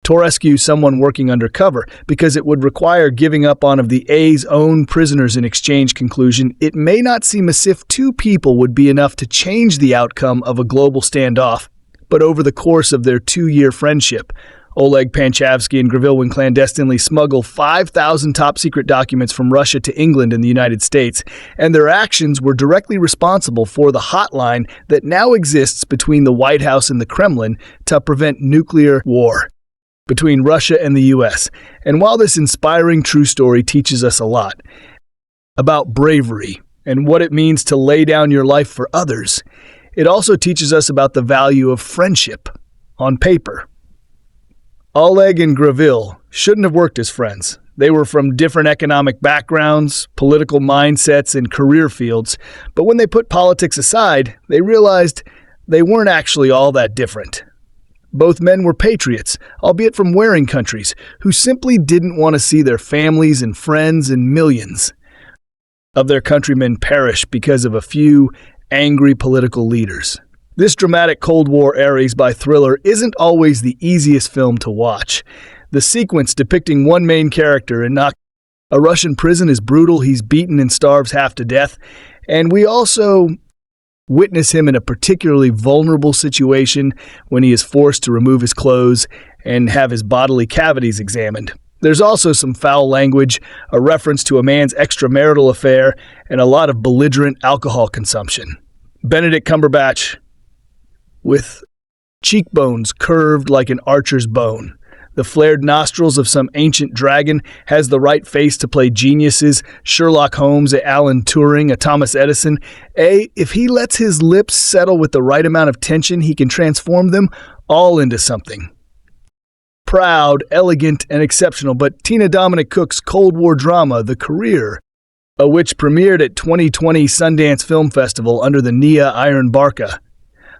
to rescue someone working undercover because it would require giving up one of the A's own prisoners in exchange. Conclusion, it may not seem as if 2 people would be enough to change the outcome of a global standoff, but over the course of their 2-year friendship. Oleg Panchavsky and Gravil would clandestinely smuggle 5,000 top-secret documents from Russia to England and the United States, and their actions were directly responsible for the hotline that now exists between the White House and the Kremlin to prevent nuclear war between Russia and the U.S. And while this inspiring true story teaches us a lot about bravery and what it means to lay down your life for others, it also teaches us about the value of friendship on paper. Oleg and Gravil shouldn't have worked as friends. They were from different economic backgrounds, political mindsets, and career fields, but when they put politics aside, they realized they weren't actually all that different. Both men were patriots, albeit from warring countries, who simply didn't want to see their families and friends and millions of their countrymen perish because of a few angry political leaders. This dramatic Cold War Ares by Thriller isn't always the easiest film to watch. The sequence depicting one main character in a Russian prison is brutal. He's beaten and starves half to death, and we also witness him in a particularly vulnerable situation when he is forced to remove his clothes and have his bodily cavities examined. There's also some foul language, a reference to a man's extramarital affair, and a lot of belligerent alcohol consumption. Benedict Cumberbatch, with cheekbones curved like an archer's bone, the flared nostrils of some ancient dragon, has the right face to play geniuses, Sherlock Holmes, a Alan Turing, a Thomas Edison. If he lets his lips settle with the right amount of tension, he can transform them all into something proud, elegant, and exceptional. But Tina Dominic Cooke's Cold War drama, The Courier, which premiered at 2020 Sundance Film Festival under the Nia Iron Barca,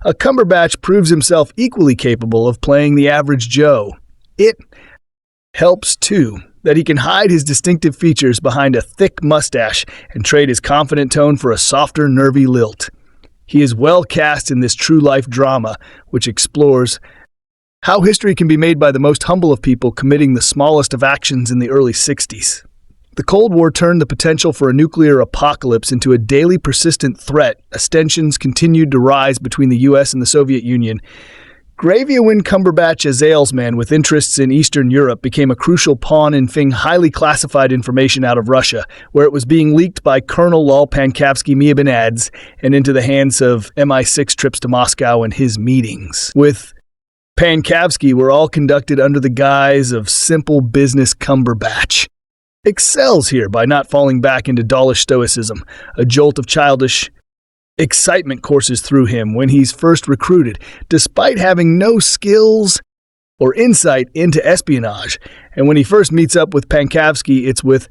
Cumberbatch proves himself equally capable of playing the average Joe. It helps, too, that he can hide his distinctive features behind a thick mustache and trade his confident tone for a softer, nervy lilt. He is well cast in this true-life drama, which explores how history can be made by the most humble of people committing the smallest of actions in the early 60s. The Cold War turned the potential for a nuclear apocalypse into a daily persistent threat as tensions continued to rise between the U.S. and the Soviet Union. Gravia Cumberbatch as salesman with interests in Eastern Europe became a crucial pawn in fing highly classified information out of Russia, where it was being leaked by Colonel Lal Pankavsky Miabinadze and into the hands of MI6 trips to Moscow and his meetings with Pankavsky were all conducted under the guise of simple business. Cumberbatch excels here by not falling back into dollish stoicism. A jolt of childish excitement courses through him when he's first recruited, despite having no skills or insight into espionage. And when he first meets up with Pankavsky, it's with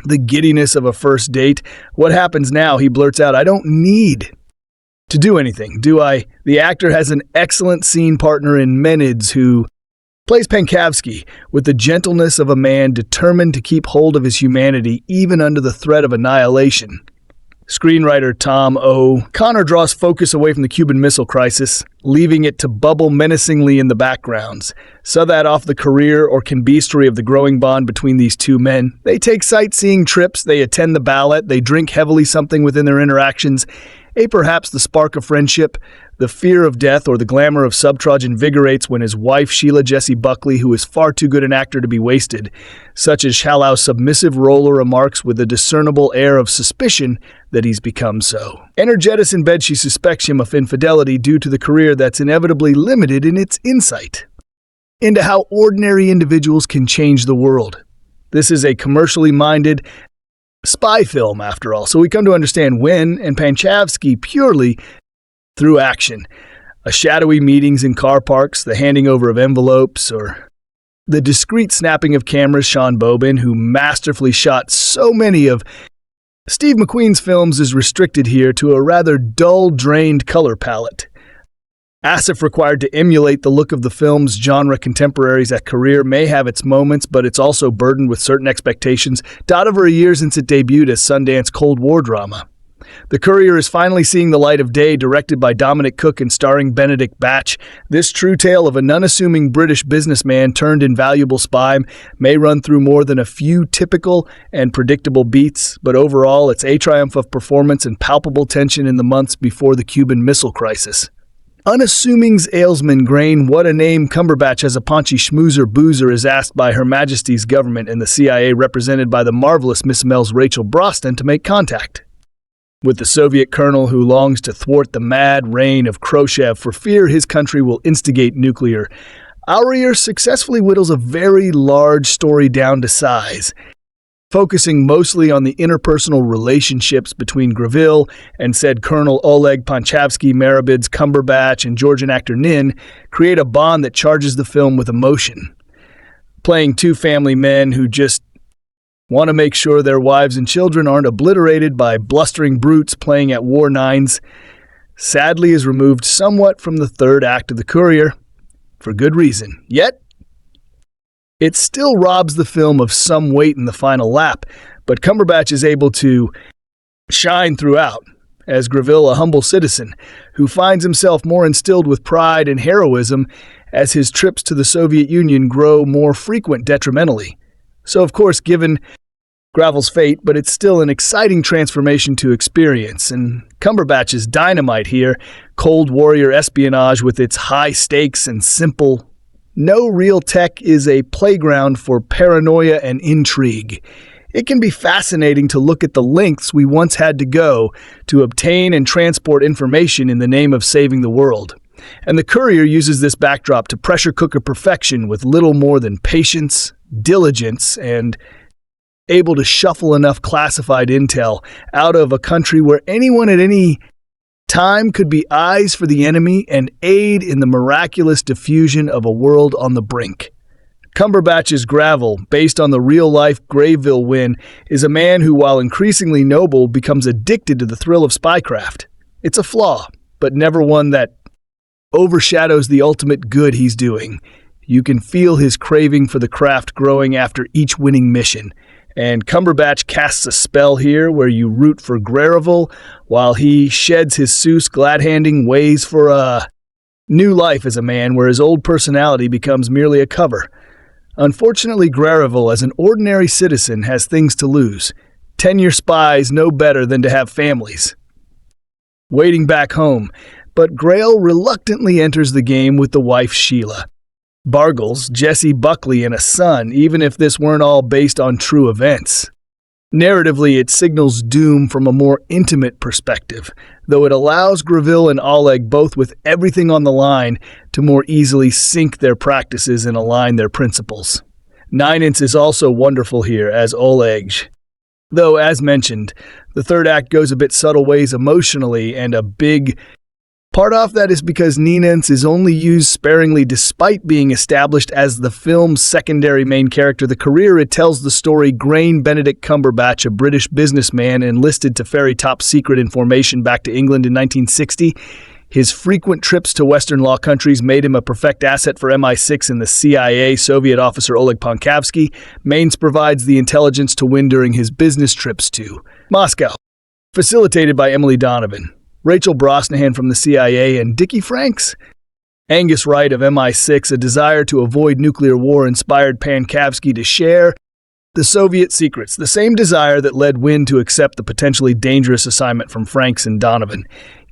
the giddiness of a first date. What happens now? He blurts out, "I don't need to do anything, do I?" The actor has an excellent scene partner in Ninidze, who plays Pankavsky with the gentleness of a man determined to keep hold of his humanity even under the threat of annihilation. Screenwriter Tom O'Connor draws focus away from the Cuban Missile Crisis, leaving it to bubble menacingly in the backgrounds. So that off the career or cambistry of the growing bond between these two men. They take sightseeing trips, they attend the ballet, they drink heavily something within their interactions. Perhaps the spark of friendship, the fear of death, or the glamour of subterfuge invigorates when his wife, Sheila Jessie Buckley, who is far too good an actor to be wasted, such as Shallow's submissive roller remarks with a discernible air of suspicion that he's become so. Energetic in bed, she suspects him of infidelity due to the career that's inevitably limited in its insight into how ordinary individuals can change the world. This is a commercially minded spy film, after all, so we come to understand Wynn and Pankavsky purely through action. A shadowy meetings in car parks, the handing over of envelopes, or the discreet snapping of cameras. Sean Bobin, who masterfully shot so many of Steve McQueen's films, is restricted here to a rather dull, drained color palette. Asif, required to emulate the look of the film's genre contemporaries at Courier, may have its moments, but it's also burdened with certain expectations, over a year since it debuted as Sundance Cold War drama. The Courier is finally seeing the light of day, directed by Dominic Cooke and starring Benedict Cumberbatch. This true tale of an unassuming British businessman turned invaluable spy may run through more than a few typical and predictable beats, but overall it's a triumph of performance and palpable tension in the months before the Cuban Missile Crisis. unassuming salesman Grain, what a name, Cumberbatch as a paunchy schmoozer boozer is asked by Her Majesty's government and the CIA represented by the marvelous Miss Mel's Rachel Brosnahan to make contact. With the Soviet colonel who longs to thwart the mad reign of Khrushchev for fear his country will instigate nuclear, Courier successfully whittles a very large story down to size, focusing mostly on the interpersonal relationships between Greville and said Colonel Oleg Panchavsky, Merab Cumberbatch, and Georgian actor Nin create a bond that charges the film with emotion. Playing two family men who just want to make sure their wives and children aren't obliterated by blustering brutes playing at war nines, sadly is removed somewhat from the third act of the Courier, for good reason. Yet, it still robs the film of some weight in the final lap, but Cumberbatch is able to shine throughout, as Greville, a humble citizen, who finds himself more instilled with pride and heroism as his trips to the Soviet Union grow more frequent detrimentally. So, of course, given Gravel's fate, but it's still an exciting transformation to experience, and Cumberbatch is dynamite here, Cold Warrior espionage with its high stakes and simple. No real tech is a playground for paranoia and intrigue. It can be fascinating to look at the lengths we once had to go to obtain and transport information in the name of saving the world. And the Courier uses this backdrop to pressure cooker perfection with little more than patience, diligence, and able to shuffle enough classified intel out of a country where anyone at any time could be eyes for the enemy and aid in the miraculous diffusion of a world on the brink. Cumberbatch's Gravel, based on the real-life Grayville win, is a man who, while increasingly noble, becomes addicted to the thrill of spycraft. It's a flaw, but never one that overshadows the ultimate good he's doing. You can feel his craving for the craft growing after each winning mission. And Cumberbatch casts a spell here where you root for Grayville while he sheds his Seuss glad-handing ways for a new life as a man where his old personality becomes merely a cover. Unfortunately, Grayville, as an ordinary citizen, has things to lose. Tenure spies know better than to have families waiting back home, but Grail reluctantly enters the game with the wife Sheila. Bargles, Jesse Buckley, and a son, even if this weren't all based on true events. Narratively, it signals doom from a more intimate perspective, though it allows Greville and Oleg, both with everything on the line, to more easily sync their practices and align their principles. Ninidze is also wonderful here as Oleg, though, as mentioned, the third act goes a bit subtle ways emotionally, and a big part of that is because Ninidze is only used sparingly despite being established as the film's secondary main character. The Courier, it tells the story Grain Benedict Cumberbatch, a British businessman enlisted to ferry top-secret information back to England in 1960. His frequent trips to Western law countries made him a perfect asset for MI6 and the CIA. Soviet officer Oleg Panchavsky. Mainz provides the intelligence to win during his business trips to Moscow, facilitated by Emily Donovan. Rachel Brosnahan from the CIA, and Dickie Franks. Angus Wright of MI6, a desire to avoid nuclear war inspired Panchavsky to share the Soviet secrets, the same desire that led Wynne to accept the potentially dangerous assignment from Franks and Donovan.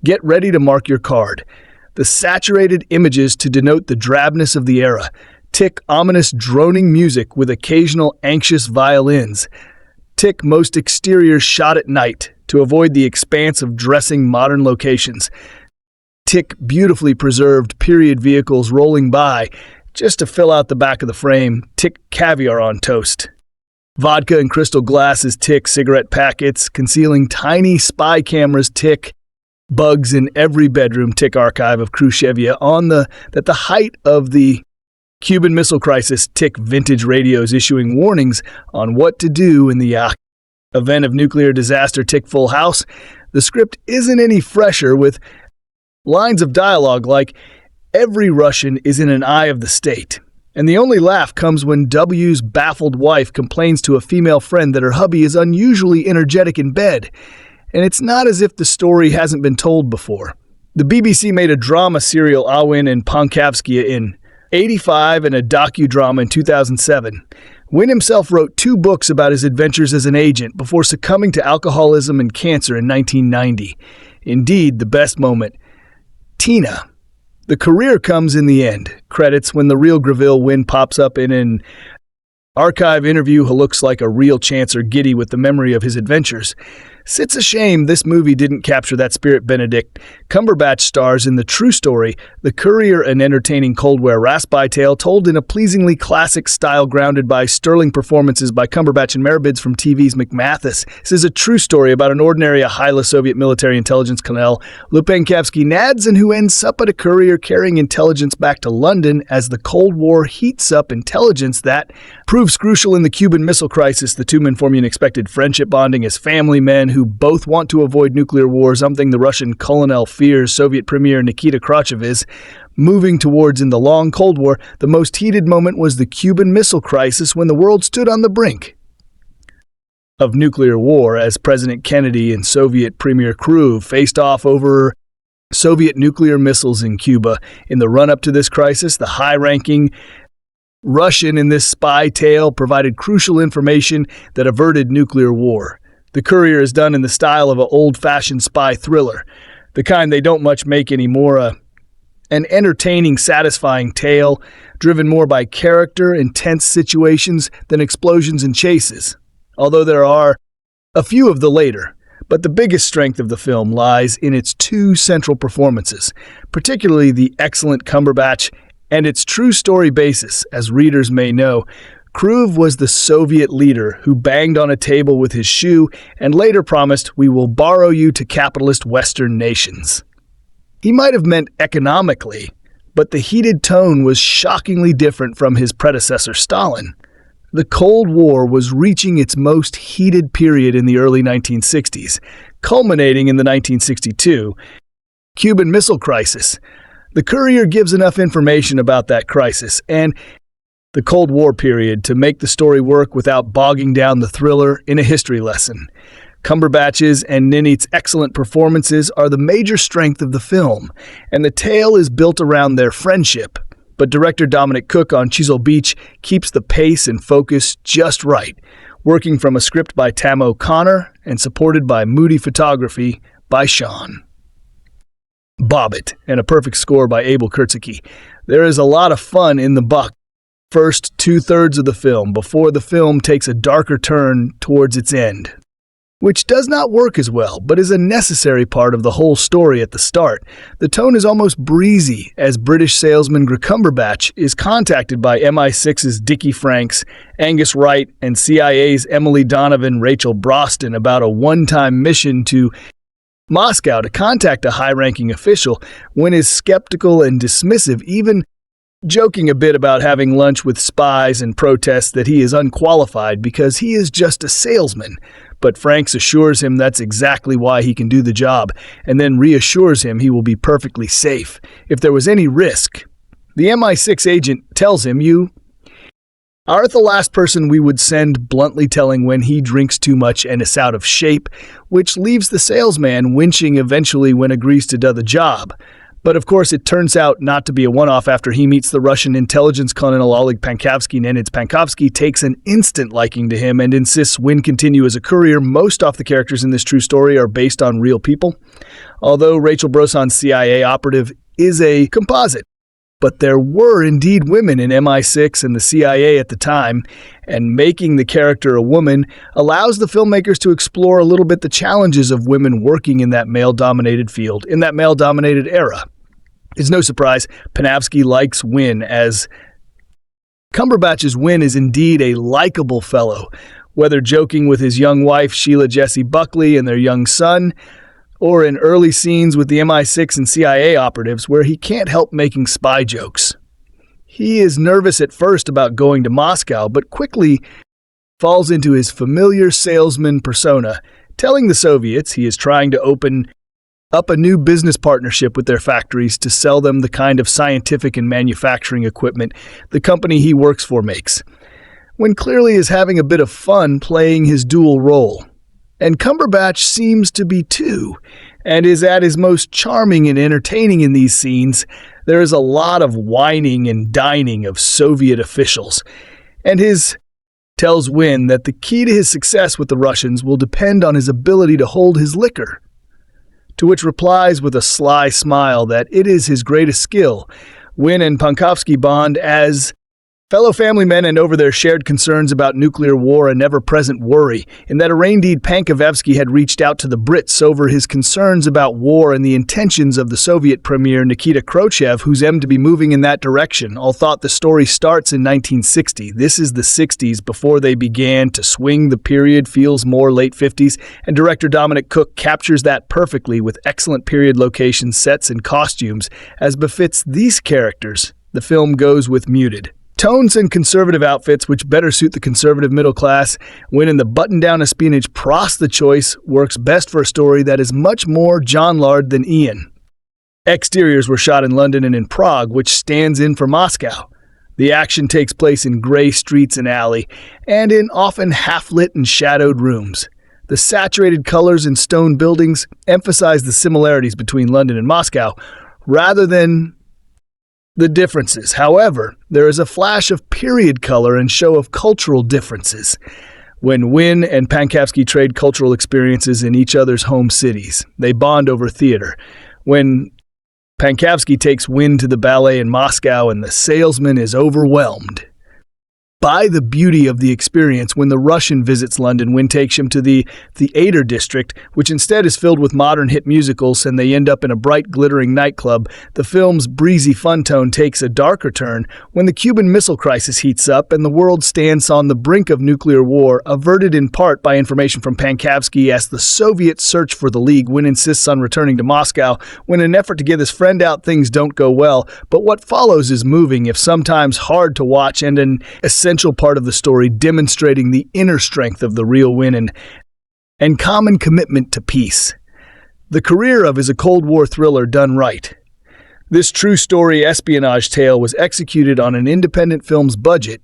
Get ready to mark your card. The saturated images to denote the drabness of the era. Tick ominous droning music with occasional anxious violins. Tick most exteriors shot at night to avoid the expanse of dressing modern locations. Tick beautifully preserved period vehicles rolling by just to fill out the back of the frame. Tick caviar on toast. Vodka and crystal glasses. Tick cigarette packets concealing tiny spy cameras. Tick bugs in every bedroom. Tick archive of Khrushchevia at the height of the Cuban Missile Crisis. Tick vintage radios issuing warnings on what to do in the event of nuclear disaster. Tick Full House. The script isn't any fresher, with lines of dialogue like, "Every Russian is in an eye of the state." And the only laugh comes when W's baffled wife complains to a female friend that her hubby is unusually energetic in bed. And it's not as if the story hasn't been told before. The BBC made a drama serial Awin and Panchavsky in '85 and a docudrama in 2007. Wynne himself wrote 2 books about his adventures as an agent before succumbing to alcoholism and cancer in 1990. Indeed, the best moment. Tina, The Courier comes in the end. Credits when the real Greville Wynn pops up in an archive interview who looks like a real Chancer giddy with the memory of his adventures. It's a shame this movie didn't capture that spirit. Benedict Cumberbatch stars in the true story, The Courier, an entertaining Cold War rasp-by tale told in a pleasingly classic style grounded by sterling performances by Cumberbatch and Merab Ninidze from TV's McMathis. This is a true story about an ordinary Ahila Soviet military intelligence colonel, Lupenkavsky Nadzen, who ends up at a courier carrying intelligence back to London as the Cold War heats up intelligence that proves crucial in the Cuban Missile Crisis. The two men form an unexpected friendship, bonding as family men who both want to avoid nuclear war, something the Russian colonel fears Soviet Premier Nikita Khrushchev is moving towards in the long Cold War. The most heated moment was the Cuban Missile Crisis, when the world stood on the brink of nuclear war as President Kennedy and Soviet Premier Khrushchev faced off over Soviet nuclear missiles in Cuba. In the run-up to this crisis, the high-ranking Russian in this spy tale provided crucial information that averted nuclear war. The Courier is done in the style of an old-fashioned spy thriller, the kind they don't much make anymore, an entertaining, satisfying tale, driven more by character, intense situations than explosions and chases, although there are a few of the later. But the biggest strength of the film lies in its two central performances, particularly the excellent Cumberbatch and its true story basis. As readers may know, Khrushchev was the Soviet leader who banged on a table with his shoe and later promised, "We will borrow you to capitalist Western nations." He might have meant economically, but the heated tone was shockingly different from his predecessor Stalin. The Cold War was reaching its most heated period in the early 1960s, culminating in the 1962 Cuban Missile Crisis. The Courier gives enough information about that crisis and the Cold War period to make the story work without bogging down the thriller in a history lesson. Cumberbatch's and Ninidze's excellent performances are the major strength of the film, and the tale is built around their friendship. But director Dominic Cooke on Chisel Beach keeps the pace and focus just right, working from a script by Tam O'Connor and supported by moody photography by Sean Bobbitt and a perfect score by Abel Kurtzicki. There is a lot of fun in the buck first two-thirds of the film before the film takes a darker turn towards its end, which does not work as well, but is a necessary part of the whole story at the start. The tone is almost breezy as British salesman Cumberbatch is contacted by MI6's Dickie Franks, Angus Wright, and CIA's Emily Donovan, Rachel Brosnahan about a one-time mission to Moscow to contact a high-ranking official. When is skeptical and dismissive, even joking a bit about having lunch with spies and protests that he is unqualified because he is just a salesman. But Franks assures him that's exactly why he can do the job, and then reassures him he will be perfectly safe if there was any risk. The MI6 agent tells him, "You are the last person we would send," bluntly telling when he drinks too much and is out of shape, which leaves the salesman winching eventually when agrees to do the job. But of course, it turns out not to be a one-off after he meets the Russian intelligence colonel Oleg Pankowski. Ninidze Pankowski takes an instant liking to him and insists Wynn continue as a courier. Most of the characters in this true story are based on real people, although Rachel Brosnahan's CIA operative is a composite. But there were indeed women in MI6 and the CIA at the time, and making the character a woman allows the filmmakers to explore a little bit the challenges of women working in that male-dominated field, in that male-dominated era. It's no surprise Panofsky likes Wynn, as Cumberbatch's Wynn is indeed a likable fellow, whether joking with his young wife Sheila Jessie Buckley and their young son, or in early scenes with the MI6 and CIA operatives where he can't help making spy jokes. He is nervous at first about going to Moscow, but quickly falls into his familiar salesman persona, telling the Soviets he is trying to open up a new business partnership with their factories to sell them the kind of scientific and manufacturing equipment the company he works for makes, when clearly is having a bit of fun playing his dual role. And Cumberbatch seems to be too, and is at his most charming and entertaining in these scenes. There is a lot of whining and dining of Soviet officials, and his tells Wynn that the key to his success with the Russians will depend on his ability to hold his liquor. to which replies with a sly smile that it is his greatest skill. Wynn and Pankovsky bond as fellow family men and over their shared concerns about nuclear war and ever-present worry, in that Arendid Pankovsky had reached out to the Brits over his concerns about war and the intentions of the Soviet Premier Nikita Khrushchev, who's aimed to be moving in that direction. All thought the story starts in 1960. This is the 60s before they began to swing. The period feels more late 50s, and director Dominic Cooke captures that perfectly with excellent period locations, sets, and costumes. As befits these characters, the film goes with muted tones and conservative outfits, which better suit the conservative middle class, when in the button-down espionage pros the choice works best for a story that is much more John Lard than Ian. Exteriors were shot in London and in Prague, which stands in for Moscow. The action takes place in gray streets and alley, and in often half-lit and shadowed rooms. The saturated colors in stone buildings emphasize the similarities between London and Moscow, rather than the differences. However, there is a flash of period color and show of cultural differences when Wynn and Pankovsky trade cultural experiences in each other's home cities. They bond over theater. When Pankovsky takes Wynn to the ballet in Moscow and the salesman is overwhelmed by the beauty of the experience, when the Russian visits London, Wynn takes him to the theater district, which instead is filled with modern hit musicals, and they end up in a bright, glittering nightclub. The film's breezy fun tone takes a darker turn when the Cuban Missile Crisis heats up and the world stands on the brink of nuclear war, averted in part by information from Pankovsky as the Soviets search for the League. Wynn insists on returning to Moscow. When in an effort to get his friend out, things don't go well, but what follows is moving, if sometimes hard to watch, and an essential part of the story, demonstrating the inner strength of the real Wynn and common commitment to peace. The Career of is a Cold War thriller done right. This true story espionage tale was executed on an independent film's budget,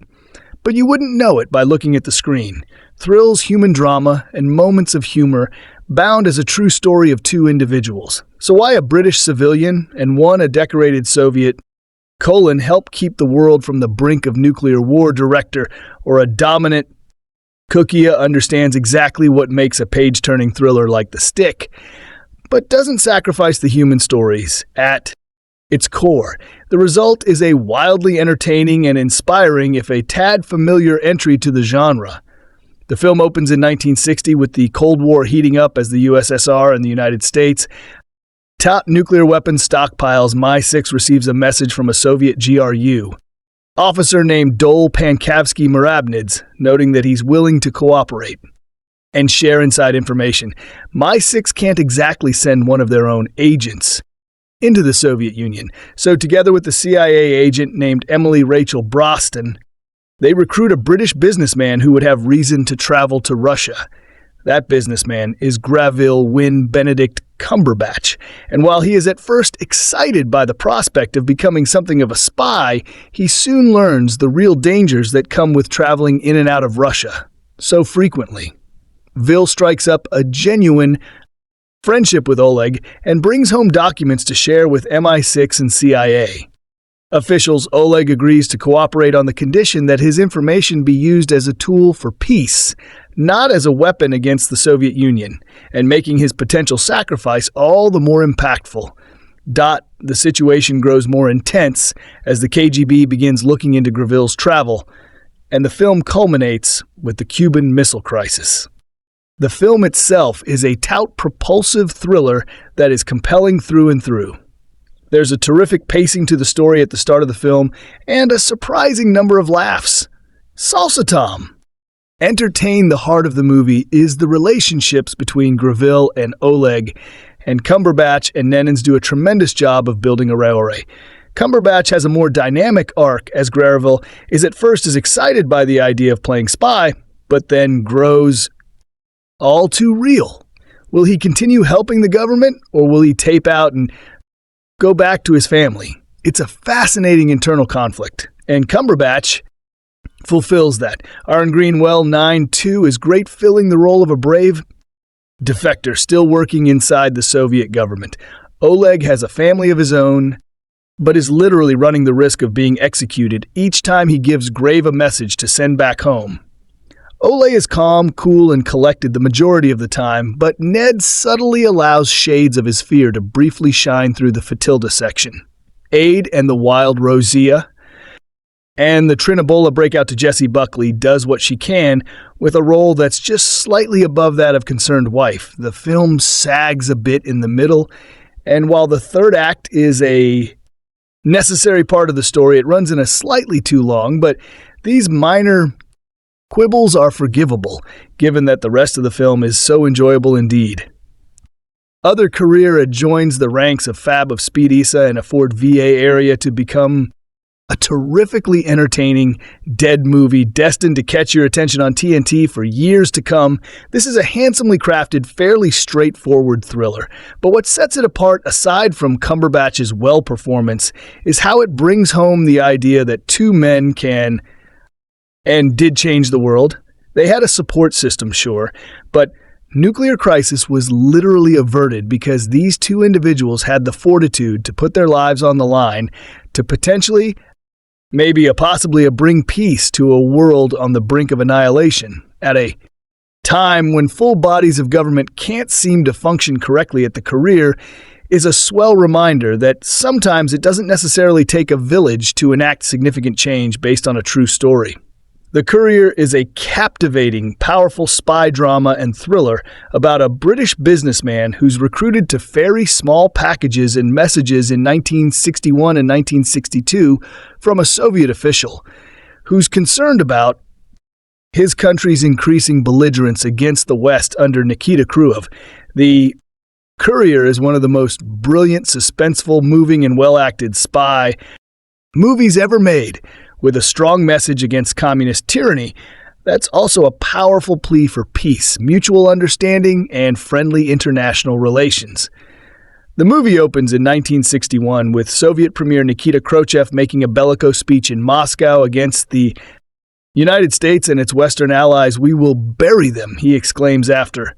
but you wouldn't know it by looking at the screen. Thrills, human drama, and moments of humor bound as a true story of two individuals. So why a British civilian and one a decorated Soviet help keep the world from the brink of nuclear war director, or a dominant Cooke understands exactly what makes a page-turning thriller like The Stick, but doesn't sacrifice the human stories at its core. The result is a wildly entertaining and inspiring, if a tad familiar, entry to the genre. The film opens in 1960 with the Cold War heating up as the USSR and the United States top nuclear weapons stockpiles. Mi-6 receives a message from a Soviet GRU officer named Dol Pankovsky Merab Ninidze, noting that he's willing to cooperate and share inside information. Mi-6 can't exactly send one of their own agents into the Soviet Union, so together with the CIA agent named Emily Rachel Brosnahan, they recruit a British businessman who would have reason to travel to Russia. That businessman is Graville Wynn Benedict Cumberbatch, and while he is at first excited by the prospect of becoming something of a spy, he soon learns the real dangers that come with traveling in and out of Russia so frequently. Vil strikes up a genuine friendship with Oleg and brings home documents to share with MI6 and CIA. Officials, Oleg agrees to cooperate on the condition that his information be used as a tool for peace, not as a weapon against the Soviet Union, and making his potential sacrifice all the more impactful. The situation grows more intense as the KGB begins looking into Graville's travel, and the film culminates with the Cuban Missile Crisis. The film itself is a taut, propulsive thriller that is compelling through and through. There's a terrific pacing to the story at the start of the film, and a surprising number of laughs. Salsa Tom. Entertain the heart of the movie is the relationships between Graville and Oleg, and Cumberbatch and Ninidze do a tremendous job of building a rivalry. Cumberbatch has a more dynamic arc, as Graville is at first as excited by the idea of playing spy, but then grows all too real. Will he continue helping the government, or will he tape out and go back to his family? It's a fascinating internal conflict, and Cumberbatch fulfills that. Aaron Greenwell, 9-2, is great, filling the role of a brave defector still working inside the Soviet government. Oleg has a family of his own, but is literally running the risk of being executed each time he gives Grave a message to send back home. Ole is calm, cool, and collected the majority of the time, but Ned subtly allows shades of his fear to briefly shine through the Fatilda section. Aid and the wild Rosia, and the Trinabola breakout to Jessie Buckley does what she can with a role that's just slightly above that of concerned wife. The film sags a bit in the middle, and while the third act is a necessary part of the story, it runs in a slightly too long, but these minor quibbles are forgivable, given that the rest of the film is so enjoyable indeed. Other Courier joins the ranks of Fab of Speed Issa and a Ford VA area to become a terrifically entertaining dead movie destined to catch your attention on TNT for years to come. This is a handsomely crafted, fairly straightforward thriller. But what sets it apart, aside from Cumberbatch's well performance, is how it brings home the idea that two men can and did change the world. They had a support system, sure, but nuclear crisis was literally averted because these two individuals had the fortitude to put their lives on the line to potentially, possibly bring peace to a world on the brink of annihilation at a time when full bodies of government can't seem to function correctly at the Courier is a swell reminder that sometimes it doesn't necessarily take a village to enact significant change based on a true story. The Courier is a captivating, powerful spy drama and thriller about a British businessman who's recruited to ferry small packages and messages in 1961 and 1962 from a Soviet official, who's concerned about his country's increasing belligerence against the West under Nikita Khrushchev. The Courier is one of the most brilliant, suspenseful, moving, and well-acted spy movies ever made, with a strong message against communist tyranny that's also a powerful plea for peace, mutual understanding, and friendly international relations. The movie opens in 1961 with Soviet Premier Nikita Khrushchev making a bellicose speech in Moscow against the United States and its Western allies. "We will bury them," he exclaims after,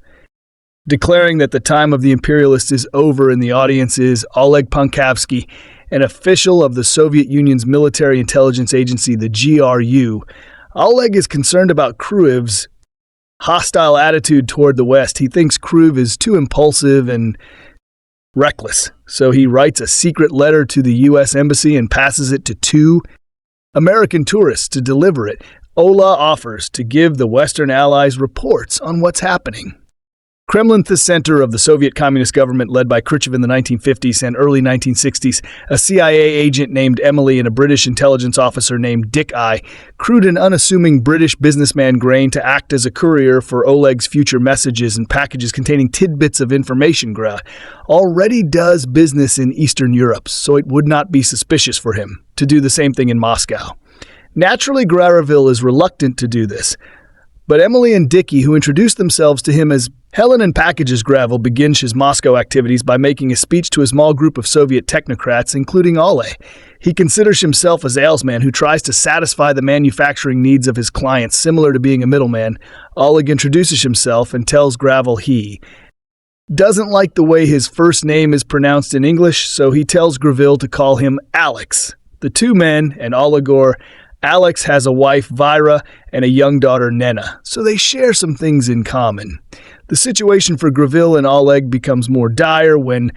declaring that the time of the imperialists is over, and the audience is Oleg Pankavsky, an official of the Soviet Union's military intelligence agency, the GRU. Oleg is concerned about Khrushchev's hostile attitude toward the West. He thinks Khrushchev is too impulsive and reckless, so he writes a secret letter to the U.S. Embassy and passes it to two American tourists to deliver it. Ola offers to give the Western allies reports on what's happening. Kremlin, the center of the Soviet communist government led by Khrushchev in the 1950s and early 1960s, a CIA agent named Emily and a British intelligence officer named Dick I crewed an unassuming British businessman Grain to act as a courier for Oleg's future messages and packages containing tidbits of information. Already does business in Eastern Europe, so it would not be suspicious for him to do the same thing in Moscow. Naturally, Graville is reluctant to do this, but Emily and Dickie, who introduced themselves to him as Helen and Packages Gravel, begins his Moscow activities by making a speech to a small group of Soviet technocrats, including Ole. He considers himself a salesman who tries to satisfy the manufacturing needs of his clients, similar to being a middleman. Oleg introduces himself and tells Gravel he doesn't like the way his first name is pronounced in English, so he tells Graville to call him Alex. The two men, and Olegor, Alex has a wife, Vira, and a young daughter, Nena, so they share some things in common. The situation for Graville and Oleg becomes more dire when,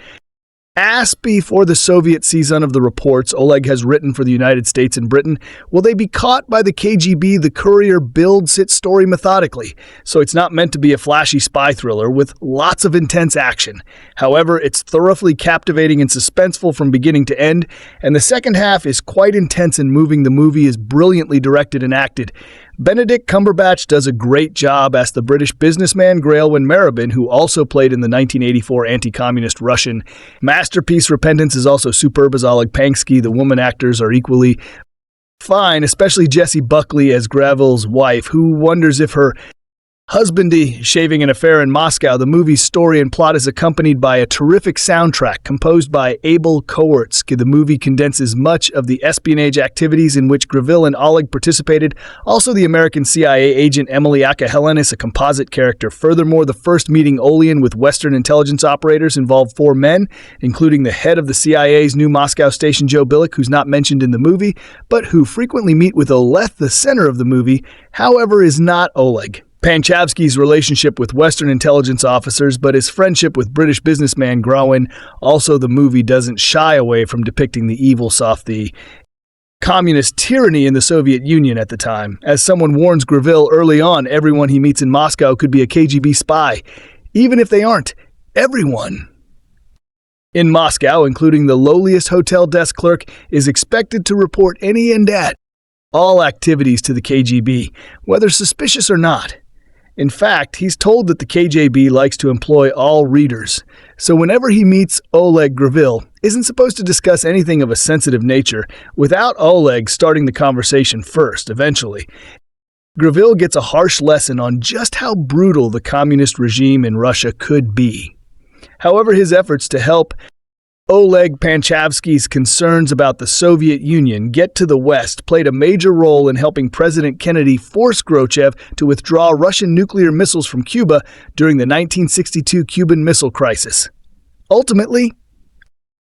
asked before the Soviet season of the reports Oleg has written for the United States and Britain, will they be caught by the KGB? The Courier builds its story methodically, so it's not meant to be a flashy spy thriller with lots of intense action. However, it's thoroughly captivating and suspenseful from beginning to end, and the second half is quite intense and moving. The movie is brilliantly directed and acted. Benedict Cumberbatch does a great job as the British businessman Graelwyn Merabin, who also played in the 1984 anti-communist Russian masterpiece Repentance, is also superb as Oleg Pansky. The woman actors are equally fine, especially Jessie Buckley as Graville's wife, who wonders if her Husbandy, Shaving an Affair in Moscow, the movie's story and plot is accompanied by a terrific soundtrack composed by Abel Kowartsky. The movie condenses much of the espionage activities in which Greville and Oleg participated. Also, the American CIA agent Emily Akahelin is a composite character. Furthermore, the first meeting Olean with Western intelligence operators involved 4 men, including the head of the CIA's new Moscow station, Joe Billick, who's not mentioned in the movie, but who frequently meet with Oleth, the center of the movie, however, is not Oleg. Panchavsky's relationship with Western intelligence officers, but his friendship with British businessman Grawin. Also, the movie doesn't shy away from depicting the evil the communist tyranny in the Soviet Union at the time. As someone warns Greville early on, everyone he meets in Moscow could be a KGB spy. Even if they aren't, everyone in Moscow, including the lowliest hotel desk clerk, is expected to report any and all activities to the KGB, whether suspicious or not. In fact, he's told that the KGB likes to employ all readers, so whenever he meets Oleg, Greville isn't supposed to discuss anything of a sensitive nature without Oleg starting the conversation first, eventually. Greville gets a harsh lesson on just how brutal the communist regime in Russia could be. However, his efforts to help Oleg Panchavsky's concerns about the Soviet Union get to the West played a major role in helping President Kennedy force Khrushchev to withdraw Russian nuclear missiles from Cuba during the 1962 Cuban Missile Crisis. Ultimately,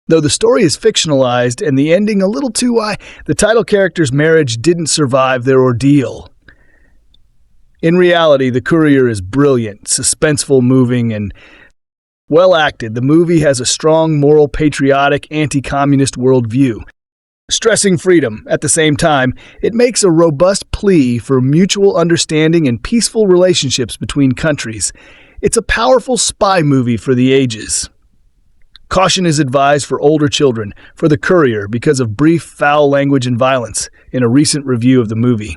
though the story is fictionalized and the ending a little too the title character's marriage didn't survive their ordeal. In reality, The Courier is brilliant, suspenseful, moving, and well acted. The movie has a strong, moral, patriotic, anti-communist worldview. Stressing freedom, at the same time, it makes a robust plea for mutual understanding and peaceful relationships between countries. It's a powerful spy movie for the ages. Caution is advised for older children for The Courier because of brief, foul language and violence in a recent review of the movie.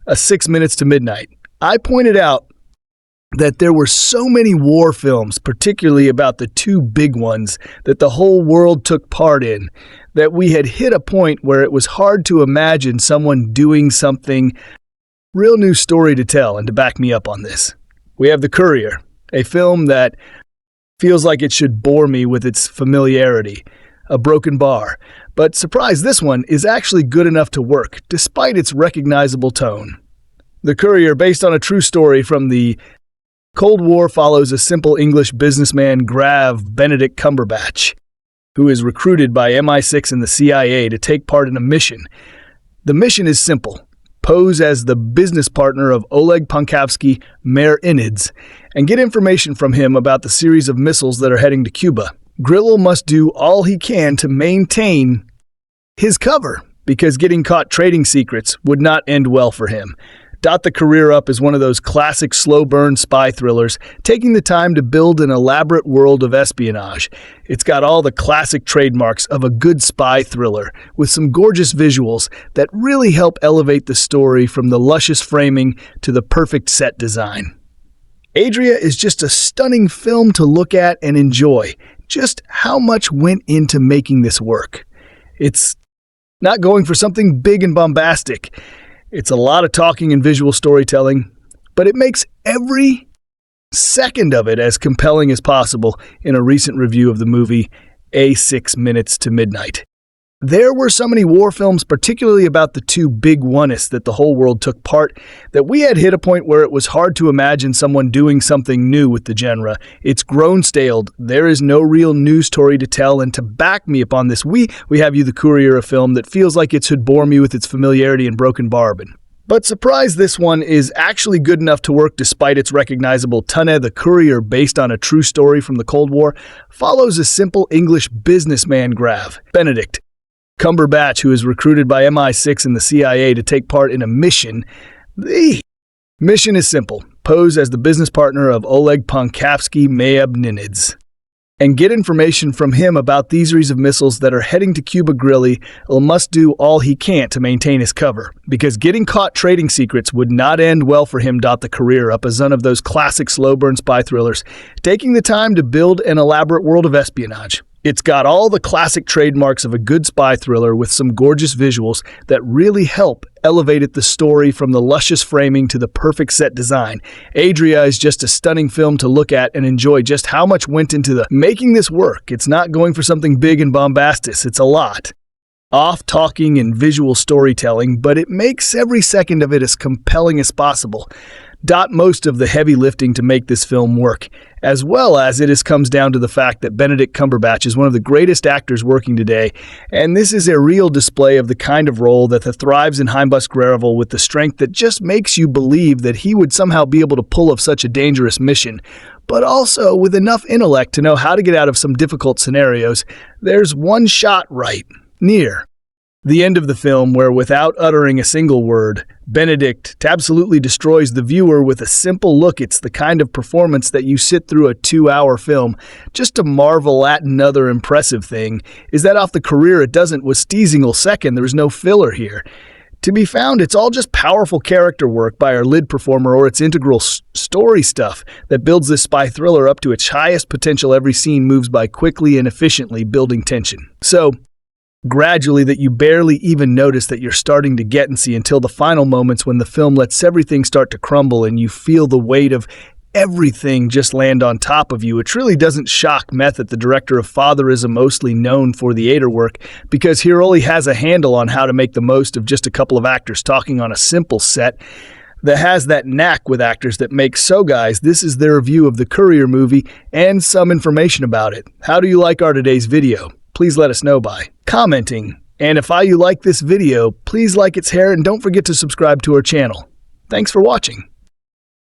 6 minutes to midnight. I pointed out that there were so many war films, particularly about the 2 big ones that the whole world took part in, that we had hit a point where it was hard to imagine someone doing something. Real new story to tell, and to back me up on this, we have The Courier, a film that feels like it should bore me with its familiarity, a broken bar. But surprise, this one is actually good enough to work, despite its recognizable tone. The Courier, based on a true story from the Cold War, follows a simple English businessman, Benedict Cumberbatch, who is recruited by MI6 and the CIA to take part in a mission. The mission is simple: pose as the business partner of Oleg Panchavsky, Merab Ninidze, and get information from him about the series of missiles that are heading to Cuba. Greville must do all he can to maintain his cover, because getting caught trading secrets would not end well for him. The Courier Up is one of those classic slow-burn spy thrillers, taking the time to build an elaborate world of espionage. It's got all the classic trademarks of a good spy thriller, with some gorgeous visuals that really help elevate the story from the luscious framing to the perfect set design. Adria is just a stunning film to look at and enjoy. Just how much went into making this work. It's not going for something big and bombastic. It's a lot of talking and visual storytelling, but it makes every second of it as compelling as possible in a recent review of the movie, 6 minutes to midnight. There were so many war films, particularly about the 2 big oneists that the whole world took part, that we had hit a point where it was hard to imagine someone doing something new with the genre. It's grown stale. There is no real news story to tell, and to back me up on this, we have you The Courier, a film that feels like it should bore me with its familiarity and broken bargain. But surprise, this one is actually good enough to work despite its recognizable tone. The Courier, based on a true story from the Cold War, follows a simple English businessman, Benedict Cumberbatch, who is recruited by MI6 and the CIA to take part in a mission. The mission is simple: pose as the business partner of Oleg Panchavsky, Merab Ninidze, and get information from him about these series of missiles that are heading to Cuba. Greville must do all he can to maintain his cover, because getting caught trading secrets would not end well for him. The Courier Up is one of those classic slow-burn spy thrillers, taking the time to build an elaborate world of espionage. It's got all the classic trademarks of a good spy thriller with some gorgeous visuals that really help elevate the story, from the luscious framing to the perfect set design. Adria is just a stunning film to look at and enjoy just how much went into the making this work. It's not going for something big and bombastic, it's a lot. Off-talking and visual storytelling, but it makes every second of it as compelling as possible. Most of the heavy lifting to make this film work, as well as it comes down to the fact that Benedict Cumberbatch is one of the greatest actors working today, and this is a real display of the kind of role that thrives in Heimbus Gravel, with the strength that just makes you believe that he would somehow be able to pull off such a dangerous mission, but also with enough intellect to know how to get out of some difficult scenarios. There's one shot right, near the end of the film, where without uttering a single word, Benedict absolutely destroys the viewer with a simple look. It's the kind of performance that you sit through a 2-hour film just to marvel at. Another impressive thing is that off the Courier it doesn't was Stiesingel second. There's no filler here to be found. It's all just powerful character work by our lead performer, or its integral story stuff that builds this spy thriller up to its highest potential. Every scene moves by quickly and efficiently, building tension. So gradually that you barely even notice that you're starting to get and see, until the final moments when the film lets everything start to crumble and you feel the weight of everything just land on top of you. It really doesn't shock Meth that the director of Father is mostly known for the Ader work, because he really has a handle on how to make the most of just a couple of actors talking on a simple set that has that knack with actors that makes. So guys, this is their review of the Courier movie and some information about it. How do you like our today's video? Please let us know by commenting. And if you like this video, please like its hair and don't forget to subscribe to our channel. Thanks for watching.